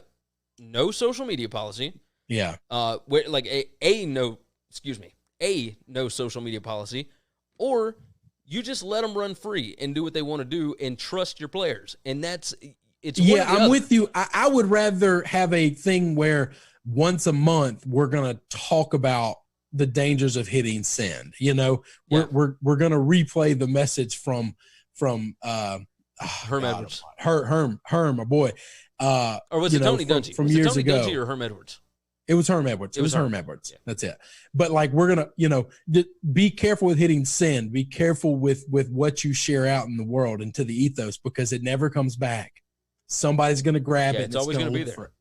no social media policy. Yeah. Where like a no social media policy, or you just let them run free and do what they want to do and trust your players. And I'm with you. I would rather have a thing where once a month we're going to talk about the dangers of hitting send. You know, we're going to replay the message from Herm Edwards. Herm, my boy. Or was it Tony Dungy? From years ago. Dungy or Herm Edwards? It was Herm Edwards. It was Herm Edwards. Yeah. That's it. But like, we're going to, be careful with hitting send. Be careful with what you share out in the world and to the ethos, because it never comes back. Somebody's going to grab it. It's always going to be there.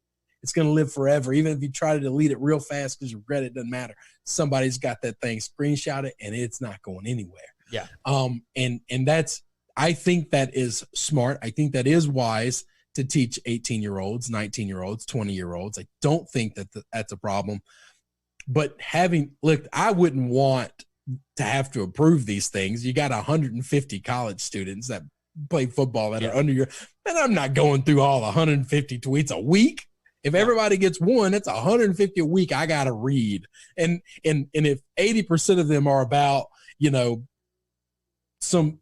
It's going to live forever. Even if you try to delete it real fast because you regret it, it doesn't matter. Somebody's got that thing, screenshot it, and it's not going anywhere. Yeah. And that's, I think that is smart. I think that is wise to teach 18-year-olds, 19-year-olds, 20-year-olds. I don't think that that's a problem. But I wouldn't want to have to approve these things. You got 150 college students that play football that are under your, and I'm not going through all 150 tweets a week. If everybody gets one, it's 150 a week I got to read. And if 80% of them are about, some,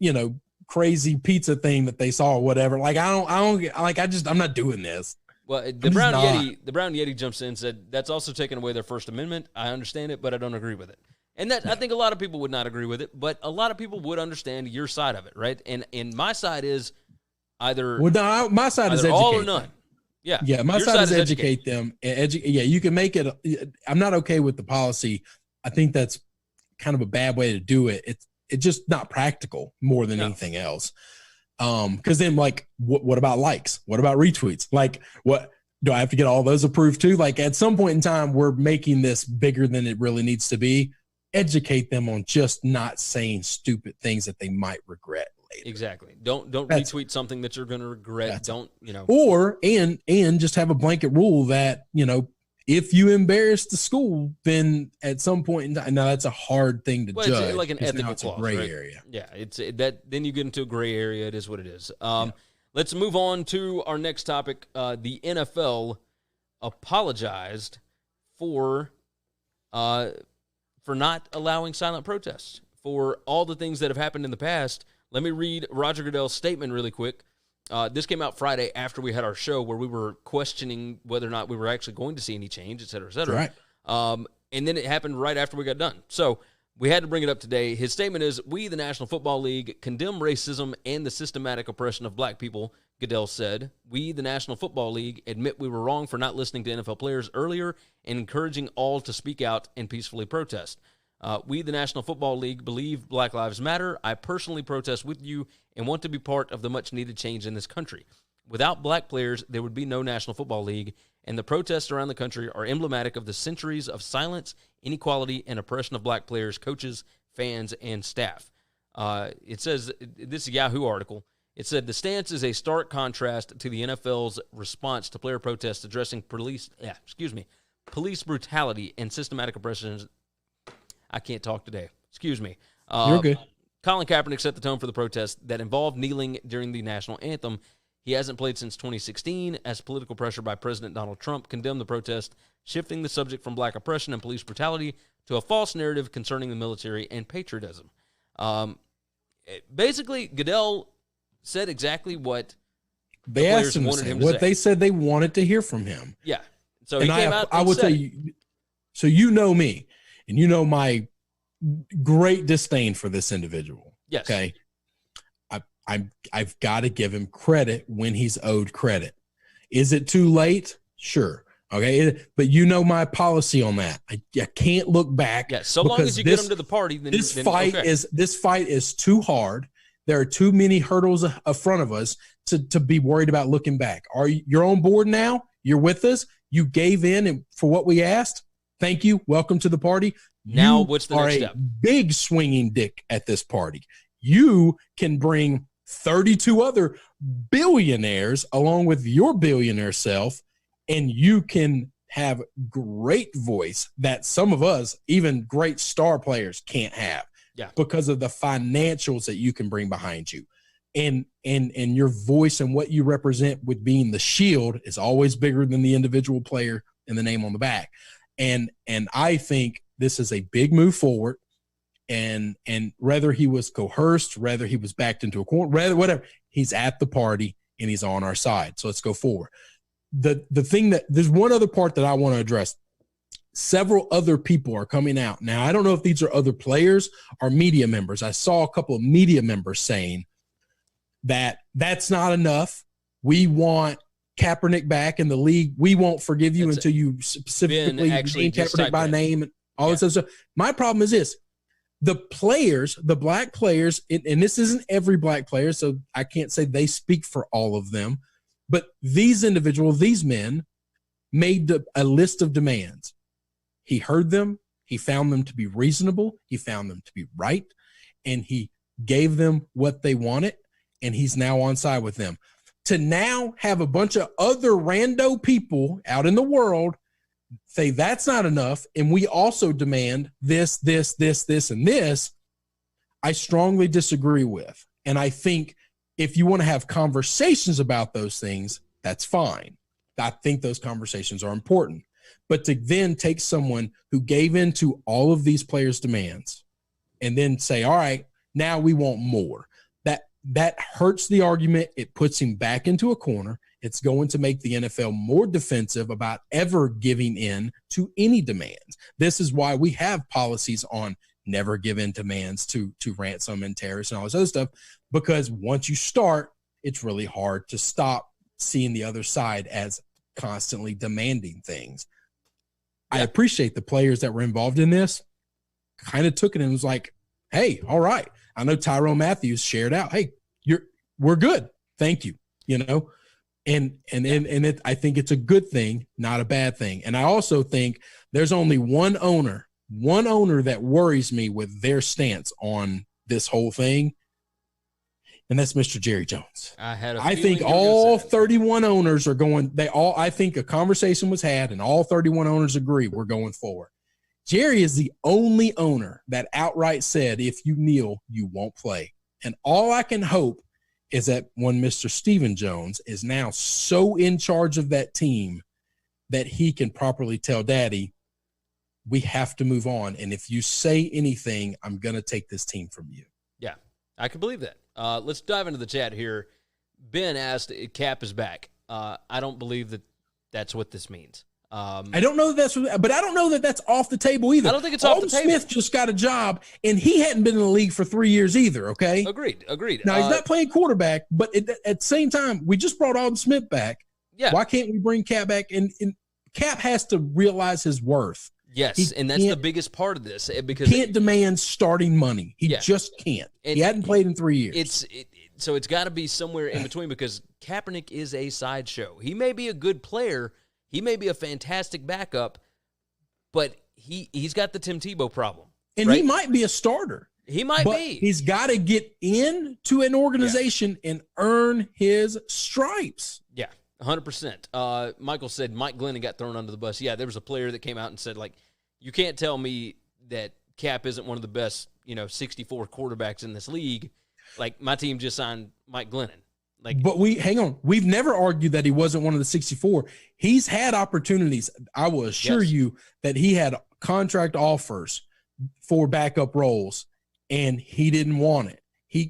crazy pizza thing that they saw or whatever, like I'm not doing this. Well, the Brown Yeti jumps in and said that's also taking away their First Amendment. I understand it, but I don't agree with it. And I think a lot of people would not agree with it, but a lot of people would understand your side of it, right? And my side is either my side is all or none. Yeah, my side is educate them. You can make it. I'm not okay with the policy. I think that's kind of a bad way to do it. It's just not practical more than anything else. Because then, like, what about likes? What about retweets? Like, what do I have to get all those approved too? Like, at some point in time, we're making this bigger than it really needs to be. Educate them on just not saying stupid things that they might regret later. Exactly. Don't retweet something that you're going to regret. Or just have a blanket rule that, if you embarrass the school, then at some point in time, now that's a hard thing to judge. It's like an ethical clause, gray right? area. Yeah, then you get into a gray area. It is what it is. Let's move on to our next topic. The NFL apologized for not allowing silent protests for all the things that have happened in the past. Let me read Roger Goodell's statement really quick. This came out Friday after we had our show where we were questioning whether or not we were actually going to see any change, et cetera, et cetera. Right. And then it happened right after we got done. So we had to bring it up today. His statement is, "We, the National Football League, condemn racism and the systematic oppression of black people," Goodell said. "We, the National Football League, admit we were wrong for not listening to NFL players earlier and encouraging all to speak out and peacefully protest. We, the National Football League, believe Black Lives Matter. I personally protest with you and want to be part of the much-needed change in this country. Without black players, there would be no National Football League, and the protests around the country are emblematic of the centuries of silence, inequality, and oppression of black players, coaches, fans, and staff." It says, this is a Yahoo article, it said, "The stance is a stark contrast to the NFL's response to player protests addressing police brutality and systematic oppression." I can't talk today. Excuse me. You're good. Colin Kaepernick set the tone for the protest that involved kneeling during the national anthem. He hasn't played since 2016 as political pressure by President Donald Trump condemned the protest, shifting the subject from black oppression and police brutality to a false narrative concerning the military and patriotism. Basically, Goodell said exactly what they asked him to say, what they said they wanted to hear from him. Yeah. So he came out and I will tell you, so you know me, and you know my great disdain for this individual. Yes. Okay. I've got to give him credit when he's owed credit. Is it too late? Sure. Okay. But you know my policy on that. I can't look back. Yeah. So long as you get them to the party, then this fight is too hard. There are too many hurdles in front of us to be worried about looking back. You're on board now? You're with us? You gave in for what we asked? Thank you. Welcome to the party. Now, what's the next step? Big swinging dick at this party. You can bring 32 other billionaires along with your billionaire self, and you can have great voice that some of us, even great star players, can't have. Yeah. Because of the financials that you can bring behind you. And your voice and what you represent with being the shield is always bigger than the individual player and the name on the back. And I think this is a big move forward. And whether he was coerced, whether he was backed into a corner, whatever, he's at the party and he's on our side. So let's go forward. The thing that there's one other part that I want to address. Several other people are coming out. Now, I don't know if these are other players or media members. I saw a couple of media members saying that that's not enough. We want Kaepernick back in the league. We won't forgive you until you specifically name Kaepernick by name and all this other stuff. My problem is this. The players, the black players, and this isn't every black player, so I can't say they speak for all of them, but these individuals, these men, made a list of demands. He heard them. He found them to be reasonable. He found them to be right. And he gave them what they wanted. And he's now on side with them. To now have a bunch of other rando people out in the world say that's not enough, and we also demand this, and this, I strongly disagree with. And I think if you want to have conversations about those things, that's fine. I think those conversations are important. But to then take someone who gave in to all of these players' demands and then say, all right, now we want more. That hurts the argument. It puts him back into a corner. It's going to make the NFL more defensive about ever giving in to any demands. This is why we have policies on never give in demands to ransom and terrorists and all this other stuff, because once you start, it's really hard to stop seeing the other side as constantly demanding things. I appreciate the players that were involved in this kind of took it and was like, hey, all right. I know Tyrone Matthews shared out, hey, we're good. Thank you. You know, and I think it's a good thing, not a bad thing. And I also think there's only one owner that worries me with their stance on this whole thing. And that's Mr. Jerry Jones. I think all 31 owners are going, I think a conversation was had and all 31 owners agree we're going forward. Jerry is the only owner that outright said, if you kneel, you won't play. And all I can hope is that when Mr. Stephen Jones is now so in charge of that team that he can properly tell Daddy, we have to move on. And if you say anything, I'm going to take this team from you. Yeah, I can believe that. Let's dive into the chat here. Ben asked, Cap is back. I don't believe that that's what this means. I don't know but I don't know that that's off the table either. I don't think it's off the table. Smith just got a job, and he hadn't been in the league for 3 years either, okay? Agreed. Now, he's not playing quarterback, but at the same time, we just brought Alden Smith back. Yeah. Why can't we bring Cap back? And Cap has to realize his worth. Yes, and that's the biggest part of this. Because can't demand starting money. He just can't. And he hadn't played in 3 years. So it's got to be somewhere in between, because Kaepernick is a sideshow. He may be a good player. He may be a fantastic backup, but he's got the Tim Tebow problem. And he might be a starter. He might be. He's got to get into an organization and earn his stripes. Yeah, 100%. Michael said Mike Glennon got thrown under the bus. Yeah, there was a player that came out and said, like, you can't tell me that Cap isn't one of the best, 64 quarterbacks in this league. Like, my team just signed Mike Glennon. But we've never argued that he wasn't one of the 64. He's had opportunities. I will assure you that he had contract offers for backup roles, and he didn't want it.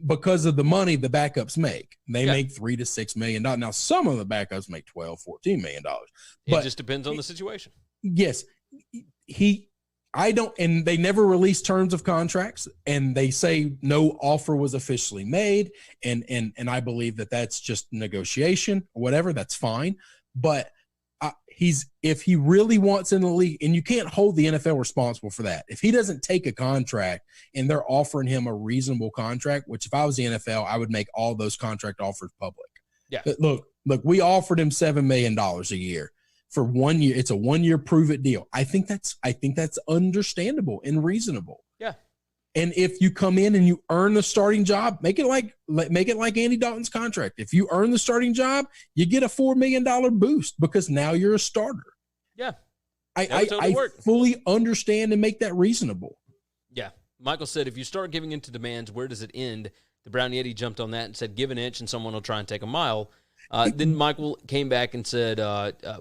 Because of the money the backups make. They make $3 to $6 million. Now, some of the backups make $12, $14 million. But it just depends on the situation. Yes. And they never release terms of contracts, and they say no offer was officially made. And I believe that that's just negotiation or whatever. That's fine. but if he really wants in the league, and you can't hold the NFL responsible for that. If he doesn't take a contract and they're offering him a reasonable contract, which if I was the NFL, I would make all those contract offers public. Yeah. Look, we offered him $7 million a year for 1 year. It's a 1 year prove it deal. I think that's understandable and reasonable. Yeah. And if you come in and you earn the starting job, make it like Andy Dalton's contract. If you earn the starting job, you get a $4 million boost because now you're a starter. Yeah. I fully understand and make that reasonable. Yeah. Michael said, if you start giving into demands, where does it end? The Brown Yeti jumped on that and said, give an inch and someone will try and take a mile. Then Michael came back and said,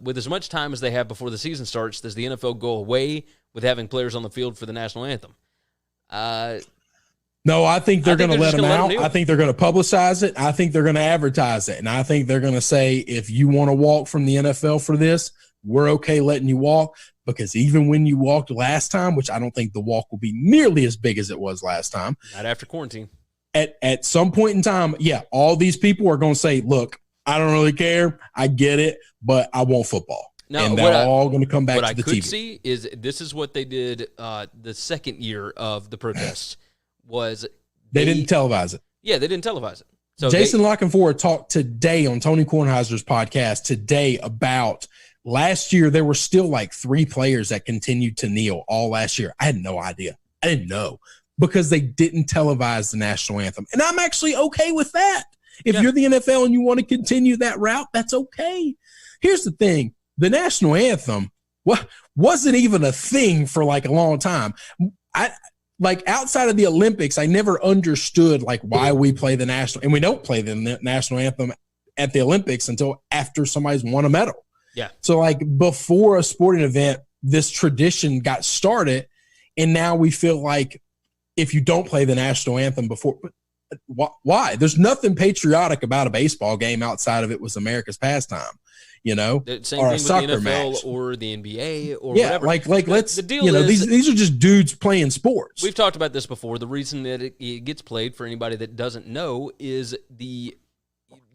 with as much time as they have before the season starts, does the NFL go away with having players on the field for the national anthem? No, I think they're going to let them out. I think they're going to publicize it. I think they're going to advertise it. And I think they're going to say, if you want to walk from the NFL for this, we're okay letting you walk. Because even when you walked last time, which I don't think the walk will be nearly as big as it was last time. Not after quarantine. At some point in time, yeah, all these people are going to say, look, I don't really care. I get it, but I want football. No, and they're all going to come back to the TV. What I could see is this is what they did the second year of the protests was they didn't televise it. Yeah, they didn't televise it. So Jason Lockenford talked today on Tony Kornheiser's podcast today about last year there were still like 3 players that continued to kneel all last year. I had no idea. I didn't know because they didn't televise the national anthem. And I'm actually okay with that. If you're the NFL and you want to continue that route, that's okay. Here's the thing. The national anthem wasn't even a thing for like a long time. Outside of the Olympics, I never understood like why we play the national, and we don't play the national anthem at the Olympics until after somebody's won a medal. Yeah. So like before a sporting event, this tradition got started, and now we feel like if you don't play the national anthem before, why? There's nothing patriotic about a baseball game outside of it was America's pastime. You know, the same thing with the NFL match. Or the NBA or whatever. Like let's, the deal is, these are just dudes playing sports. We've talked about this before. The reason that it gets played, for anybody that doesn't know, is the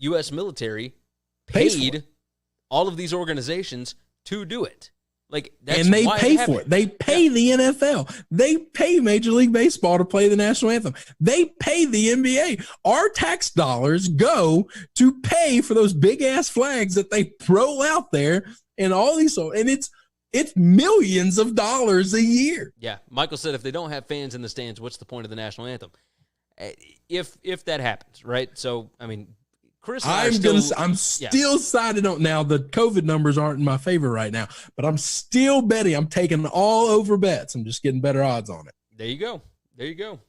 U.S. military paid all of these organizations to do it. Like, that's and they why pay for it. They pay the NFL. They pay Major League Baseball to play the national anthem. They pay the NBA. Our tax dollars go to pay for those big ass flags that they throw out there and all these. And it's millions of dollars a year. Yeah. Michael said if they don't have fans in the stands, what's the point of the national anthem? If that happens, right? So, I mean, Chris, I'm still siding on now. The COVID numbers aren't in my favor right now, but I'm still betting. I'm taking all over bets. I'm just getting better odds on it. There you go.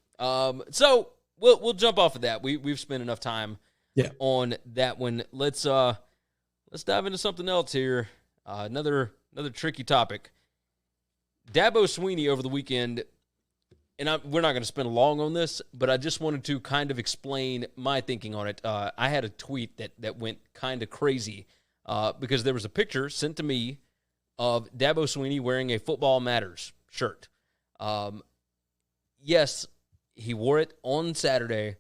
So we'll jump off of that. We've spent enough time on that one. Let's dive into something else here. Another tricky topic. Dabo Swinney over the weekend. And we're not going to spend long on this, but I just wanted to kind of explain my thinking on it. I had a tweet that went kind of crazy because there was a picture sent to me of Dabo Swinney wearing a Football Matters shirt. Yes, he wore it on Saturday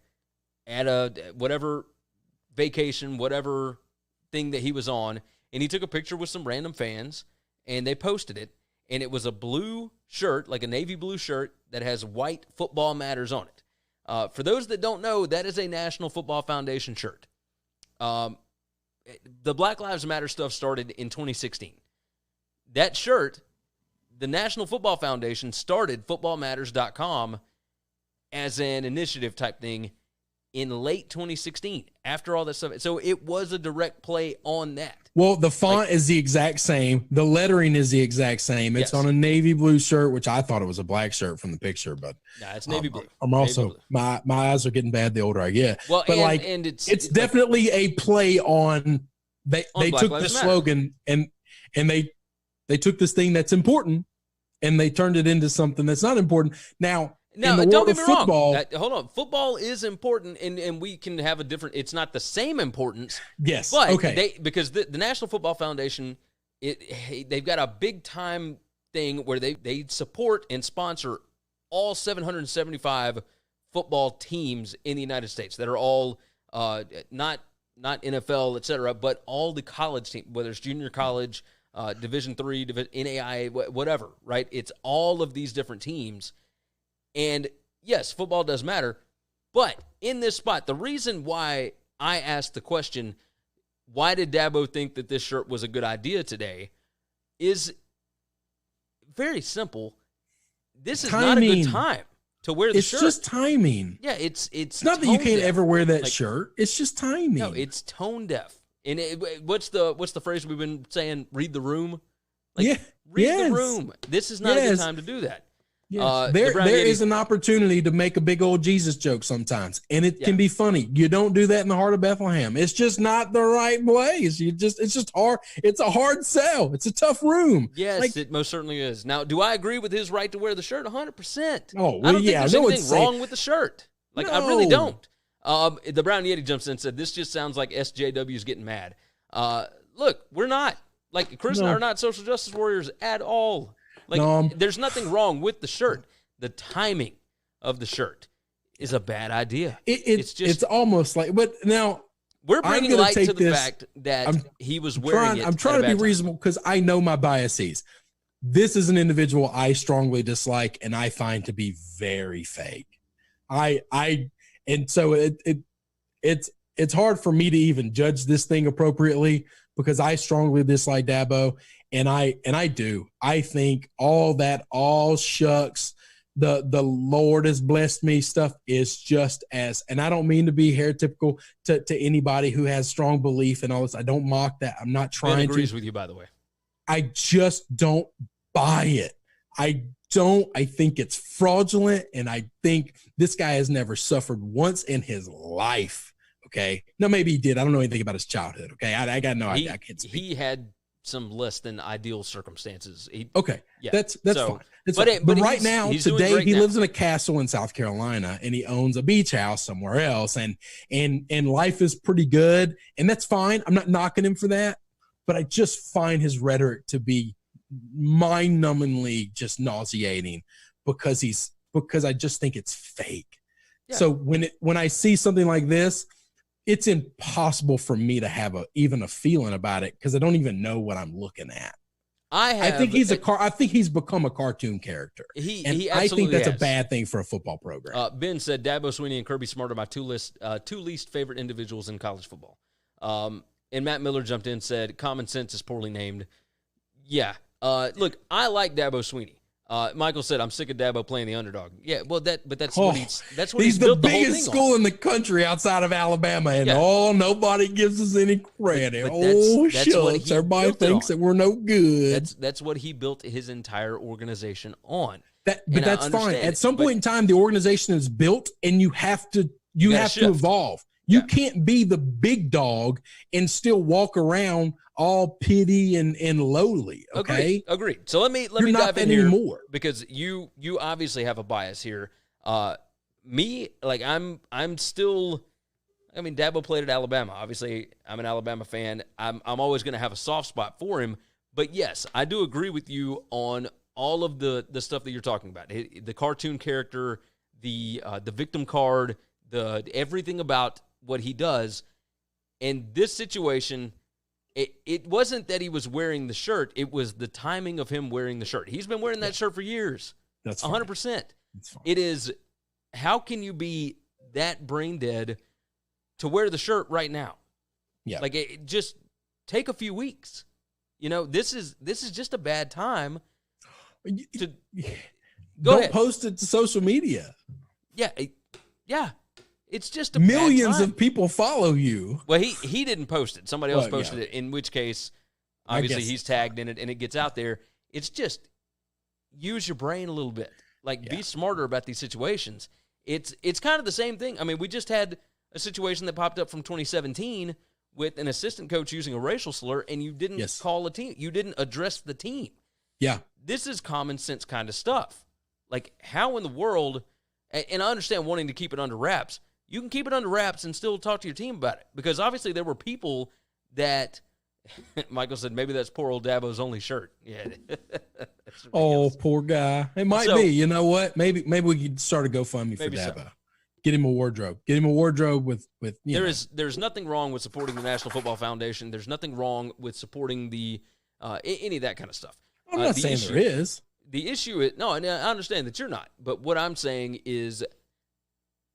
at a whatever vacation, whatever thing that he was on, and he took a picture with some random fans, and they posted it. And it was a blue shirt, like a navy blue shirt, that has white Football Matters on it. For those that don't know, that is a National Football Foundation shirt. The Black Lives Matter stuff started in 2016. That shirt, the National Football Foundation started footballmatters.com as an initiative type thing in late 2016, after all that stuff. So it was a direct play on that. Well, the font is the exact same. The lettering is the exact same. It's on a navy blue shirt, which I thought it was a black shirt from the picture, but it's navy blue. I'm also my eyes are getting bad the older I get. Well, but it's definitely a play on. They took the slogan and they took this thing that's important and they turned it into something that's not important. Now, don't get me wrong. Hold on. Football is important, and we can have a different – it's not the same importance. Yes, but okay. Because the National Football Foundation, they've got a big-time thing where they support and sponsor all 775 football teams in the United States that are all not not NFL, et cetera, but all the college teams, whether it's junior college, Division III, NAIA, whatever, right? It's all of these different teams. And yes, football does matter, but in this spot, the reason why I asked the question, why did Dabo think that this shirt was a good idea today, is very simple. This is not a good time to wear the shirt. It's just timing. Yeah, it's not that you can't ever wear that shirt. It's just timing. No, it's tone deaf. And what's the phrase we've been saying? Read the room. Read the room. This is not a good time to do that. Yes. There is an opportunity to make a big old Jesus joke sometimes, and it can be funny. You don't do that in the heart of Bethlehem. It's just not the right place. It's just hard. It's a hard sell. It's a tough room. Yes, it most certainly is. Now, do I agree with his right to wear the shirt? 100%. Oh, well, I don't think there's anything wrong with the shirt. I really don't. The Brown Yeti jumps in and said, this just sounds like SJW's getting mad. Look, we're not. Chris and I are not social justice warriors at all. There's nothing wrong with the shirt. The timing of the shirt is a bad idea. It's almost like, but now we're bringing light to the fact that he was wearing it. I'm trying to be reasonable because I know my biases. This is an individual I strongly dislike and I find to be very fake. And so it's hard for me to even judge this thing appropriately because I strongly dislike Dabo. And I do. I think all shucks, the Lord has blessed me stuff is just as, and I don't mean to be heretical to anybody who has strong belief and all this. I don't mock that. I'm not trying to. Ben agrees with you, by the way. I just don't buy it. I think it's fraudulent, and I think this guy has never suffered once in his life. Okay. No, maybe he did. I don't know anything about his childhood. Okay. I got no idea. I can't speak. He had some less than ideal circumstances. That's fine. But right now, today, he lives in a castle in South Carolina, and he owns a beach house somewhere else, and life is pretty good, and that's fine. I'm not knocking him for that, but I just find his rhetoric to be mind-numbingly just nauseating because I just think it's fake. Yeah. So when I see something like this, it's impossible for me to have even a feeling about it because I don't even know what I'm looking at. I think he's become a cartoon character. I think that's a bad thing for a football program. Ben said Dabo Swinney and Kirby Smart are my two least favorite individuals in college football. And Matt Miller jumped in and said common sense is poorly named. Yeah. Look, I like Dabo Swinney. Michael said, "I'm sick of Dabo playing the underdog." Yeah, well, that's what he's the biggest school in the country outside of Alabama, and nobody gives us any credit. Shucks, everybody thinks that we're no good. That's what he built his entire organization on. But that's fine. At some point in time, the organization is built, and you have to evolve. You can't be the big dog and still walk around all pity and lowly. Okay. Agreed. So let me dive in here more because you obviously have a bias here. Me, I'm still. I mean, Dabo played at Alabama. Obviously, I'm an Alabama fan. I'm always going to have a soft spot for him. But yes, I do agree with you on all of the stuff that you're talking about. The cartoon character, the victim card, everything about what he does. In this situation, it wasn't that he was wearing the shirt. It was the timing of him wearing the shirt. He's been wearing that shirt for years. That's 100%. It is, how can you be that brain dead to wear the shirt right now? Yeah. Just take a few weeks. This is just a bad time to go ahead. Post it to social media. Yeah. Yeah. It's just millions of people follow you. Well, he didn't post it. Somebody else posted it, in which case, obviously, he's tagged in it, and it gets out there. It's just use your brain a little bit. Be smarter about these situations. It's kind of the same thing. I mean, we just had a situation that popped up from 2017 with an assistant coach using a racial slur, and you didn't call a team. You didn't address the team. Yeah. This is common sense kind of stuff. How in the world, and I understand wanting to keep it under wraps, you can keep it under wraps and still talk to your team about it. Because obviously there were people that, Michael said, maybe that's poor old Dabo's only shirt. Yeah. Oh, poor guy. It might be. You know what? Maybe we could start a GoFundMe for Dabo. Get him a wardrobe. Get him a wardrobe with There's nothing wrong with supporting the National Football Foundation. There's nothing wrong with supporting the any of that kind of stuff. I'm not saying there is. The issue is, no, and I understand that you're not. But what I'm saying is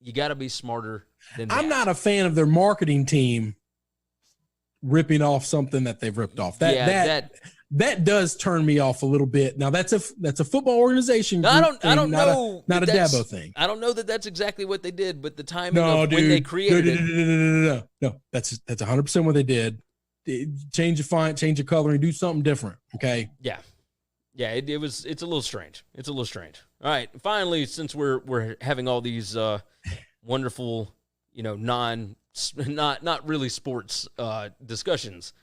you got to be smarter than that. I'm not a fan of their marketing team ripping off something that they've ripped off. That does turn me off a little bit. Now that's a football organization. I don't know. Not a Dabo thing. I don't know that that's exactly what they did, but the timing of when they created it. No. That's 100% what they did. Change the font, change the coloring, do something different. Okay. Yeah. It's a little strange. All right. Finally, since we're having all these wonderful, not really sports discussions.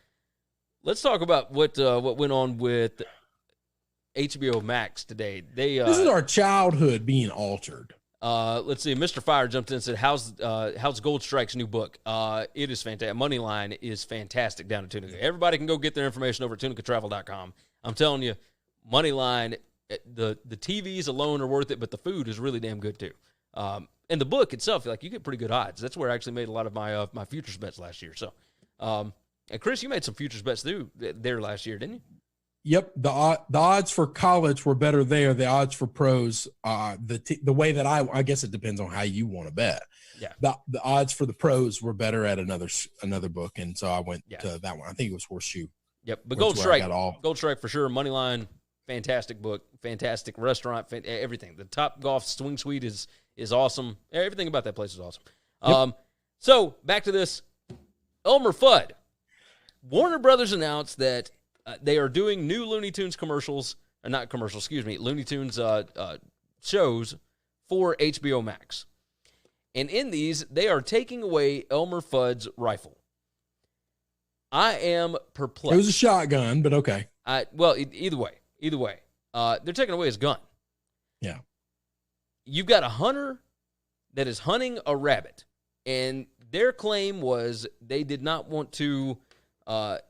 Let's talk about what went on with HBO Max today. This is our childhood being altered. Let's see. Mr. Fire jumped in and said, "How's Gold Strike's new book? It is fantastic. Moneyline is fantastic down at Tunica. Everybody can go get their information over at tunicatravel.com. I'm telling you, Moneyline, the TVs alone are worth it, but the food is really damn good too. And the book itself, like, you get pretty good odds. That's where I actually made a lot of my futures bets last year. So." And Chris, you made some futures bets there last year, didn't you? Yep. The odds for college were better there. The odds for pros, the way that I guess it depends on how you want to bet. Yeah. The odds for the pros were better at another book, and so I went to that one. I think it was Horseshoe. Yep. But Gold Strike for sure. Moneyline, fantastic book, fantastic restaurant, everything. The Top Golf Swing Suite is awesome. Everything about that place is awesome. Yep. So back to this. Elmer Fudd. Warner Brothers announced that they are doing new Looney Tunes Looney Tunes shows for HBO Max. And in these, they are taking away Elmer Fudd's rifle. I am perplexed. It was a shotgun, but okay. Either way. They're taking away his gun. Yeah. You've got a hunter that is hunting a rabbit, and their claim was they did not want to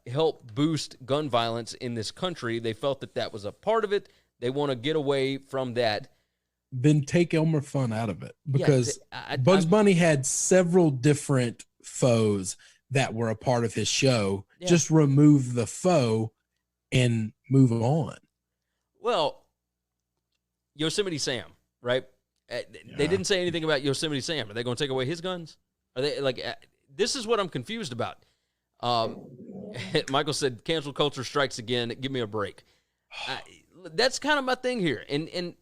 help boost gun violence in this country. They felt that was a part of it. They want to get away from that. Then take Elmer Fudd out of it, because Bugs Bunny had several different foes that were a part of his show. Yeah. Just remove the foe and move on. Well, Yosemite Sam, right? They didn't say anything about Yosemite Sam. Are they going to take away his guns? Are they this is what I'm confused about. Michael said, cancel culture strikes again. Give me a break. That's kind of my thing here. And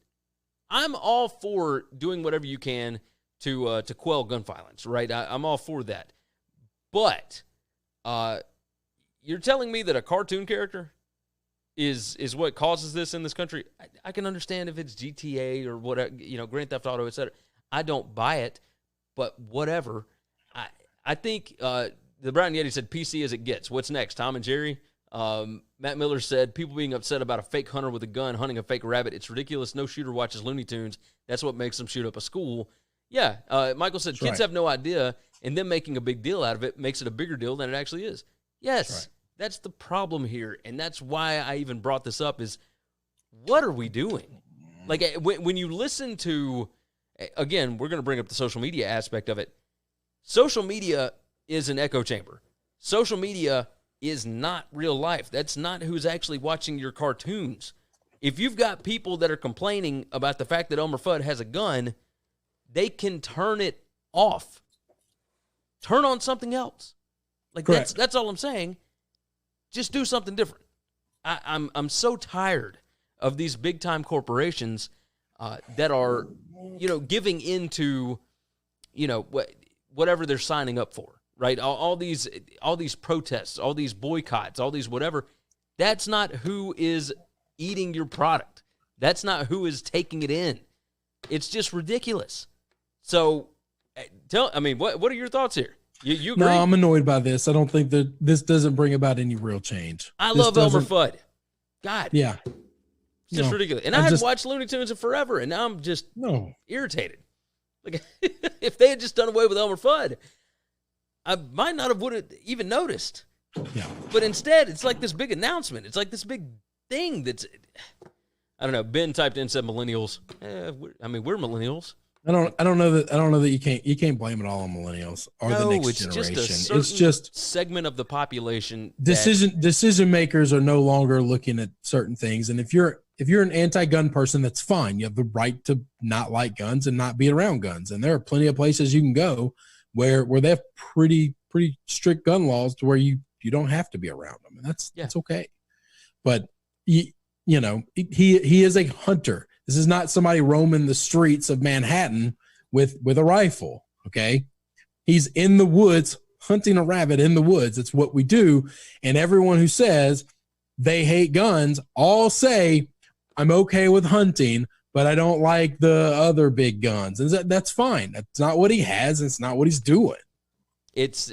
I'm all for doing whatever you can to quell gun violence, right? I'm all for that. But you're telling me that a cartoon character is what causes this in this country? I can understand if it's GTA or whatever, Grand Theft Auto, et cetera. I don't buy it, but whatever. I think the Brown Yeti said PC as it gets. What's next? Tom and Jerry? Matt Miller said, people being upset about a fake hunter with a gun hunting a fake rabbit. It's ridiculous. No shooter watches Looney Tunes. That's what makes them shoot up a school. Yeah. Michael said, kids have no idea, and them making a big deal out of it makes it a bigger deal than it actually is. Yes, that's the problem here, and that's why I even brought this up is, what are we doing? Like, when you listen to, again, we're going to bring up the social media aspect of it. Social media is an echo chamber. Social media is not real life. That's not who's actually watching your cartoons. If you've got people that are complaining about the fact that Elmer Fudd has a gun, they can turn it off. Turn on something else. Like, that's all I'm saying. Just do something different. I'm so tired of these big time corporations that are, giving into, whatever they're signing up for. Right, all these protests, all these boycotts, all these whatever. That's not who is eating your product. That's not who is taking it in. It's just ridiculous. So, what are your thoughts here? You agree? No, I'm annoyed by this. I don't think that this doesn't bring about any real change. I love Elmer Fudd. God, yeah, it's just ridiculous. And I had watched Looney Tunes forever, and now I'm just irritated. Like, if they had just done away with Elmer Fudd, I might not have would have even noticed. Yeah. But instead, it's like this big announcement. It's like this big thing that's, I don't know. Ben typed in, said millennials. We're millennials. I don't know that you can't blame it all on millennials or the next generation. It's just segment of the population. Decision makers are no longer looking at certain things. And if you're an anti-gun person, that's fine. You have the right to not like guns and not be around guns. And there are plenty of places you can go where they have pretty strict gun laws to where you don't have to be around them. And that's okay. But he is a hunter. This is not somebody roaming the streets of Manhattan with a rifle, okay? He's in the woods hunting a rabbit in the woods. It's what we do. And everyone who says they hate guns all say, I'm okay with hunting, but I don't like the other big guns. And that's fine. That's not what he has. It's not what he's doing. He's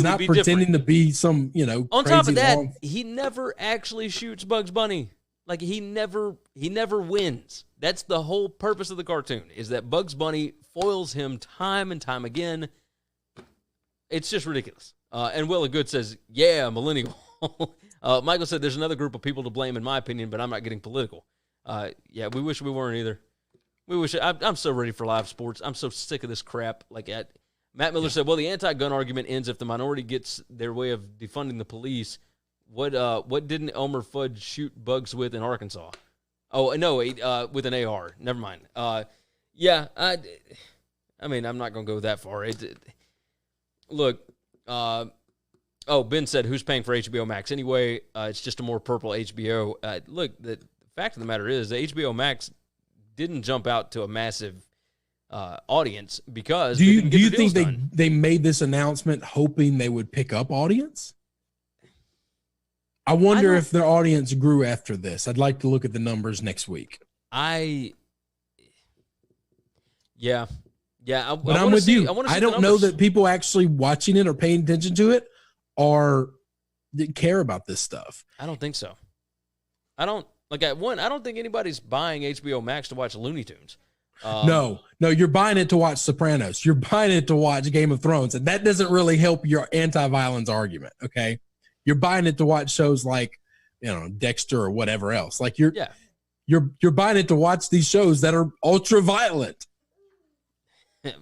not pretending to be some, On top of that, he never actually shoots Bugs Bunny. Like he never wins. That's the whole purpose of the cartoon, is that Bugs Bunny foils him time and time again. It's just ridiculous. And Willa Good says, yeah, millennial. Michael said there's another group of people to blame in my opinion, but I'm not getting political. Yeah, we wish we weren't either. I'm so ready for live sports. I'm so sick of this crap. Matt Miller said, well, the anti-gun argument ends if the minority gets their way of defunding the police. What didn't Elmer Fudd shoot Bugs with in Arkansas? Oh, no, with an AR. Never mind. Yeah, I mean, I'm not going to go that far. Look, Ben said, who's paying for HBO Max? Anyway, it's just a more purple HBO. Look, the fact of the matter is that HBO Max didn't jump out to a massive audience because do you think they made this announcement hoping they would pick up audience? I wonder if their audience grew after this. I'd like to look at the numbers next week. But I'm with you. I don't know that people actually watching it or paying attention to it care about this stuff. I don't think so. I don't think anybody's buying HBO Max to watch Looney Tunes. No, you're buying it to watch Sopranos. You're buying it to watch Game of Thrones, and that doesn't really help your anti-violence argument. Okay, you're buying it to watch shows like Dexter or whatever else. Like you're buying it to watch these shows that are ultra violent.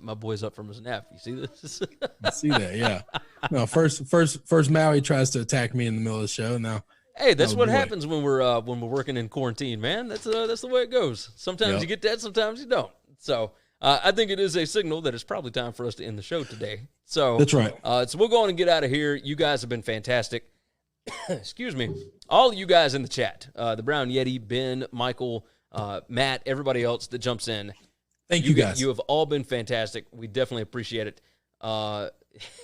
My boy's up from his nap. You see this? I see that. Yeah. No, first Maui tries to attack me in the middle of the show. Now, hey, that's what happens when we're working in quarantine, man. That's the way it goes. Sometimes you get that, sometimes you don't. So I think it is a signal that it's probably time for us to end the show today. So that's right. So we'll go on and get out of here. You guys have been fantastic. Excuse me. All of you guys in the chat, the Brown Yeti, Ben, Michael, Matt, everybody else that jumps in. Thank you guys. You have all been fantastic. We definitely appreciate it.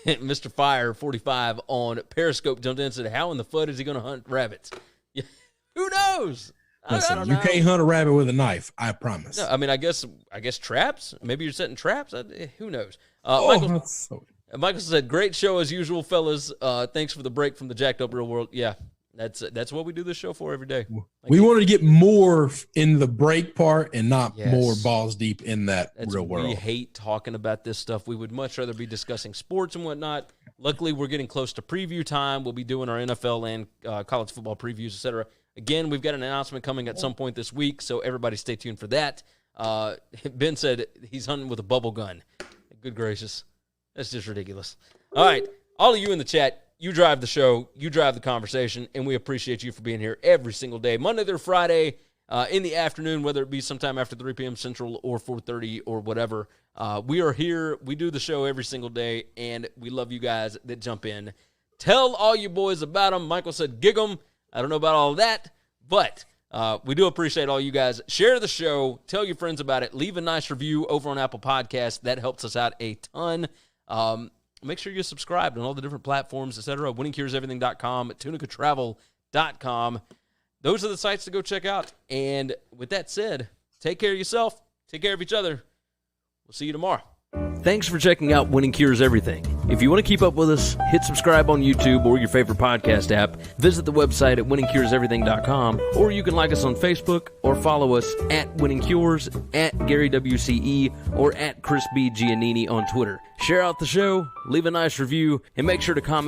Mr. Fire 45 on Periscope jumped in and said, how in the FUD is he going to hunt rabbits? Who knows? Listen, you can't hunt a rabbit with a knife, I promise. No, I mean, I guess traps. Maybe you're setting traps. Who knows? Michael said, great show as usual, fellas. Thanks for the break from the jacked up real world. Yeah, that's what we do this show for every day. We wanted to get more in the break part and not more balls deep in that real world. We hate talking about this stuff. We would much rather be discussing sports and whatnot. Luckily, we're getting close to preview time. We'll be doing our NFL and college football previews, etc. Again, we've got an announcement coming at some point this week, so everybody stay tuned for that. Ben said he's hunting with a bubble gun. Good gracious. That's just ridiculous. All right, all of you in the chat, you drive the show, you drive the conversation, and we appreciate you for being here every single day, Monday through Friday, in the afternoon, whether it be sometime after 3 p.m. Central or 4:30 or whatever. We are here. We do the show every single day, and we love you guys that jump in. Tell all you boys about them. Michael said gig them. I don't know about all of that, but we do appreciate all you guys. Share the show. Tell your friends about it. Leave a nice review over on Apple Podcasts. That helps us out a ton. Make sure you're subscribed on all the different platforms, etc. WinningCuresEverything.com, TunicaTravel.com. Those are the sites to go check out. And with that said, take care of yourself. Take care of each other. We'll see you tomorrow. Thanks for checking out Winning Cures Everything. If you want to keep up with us, hit subscribe on YouTube or your favorite podcast app. Visit the website at winningcureseverything.com, or you can like us on Facebook or follow us at Winning Cures, at Gary WCE, or at Chris B. Giannini on Twitter. Share out the show, leave a nice review, and make sure to comment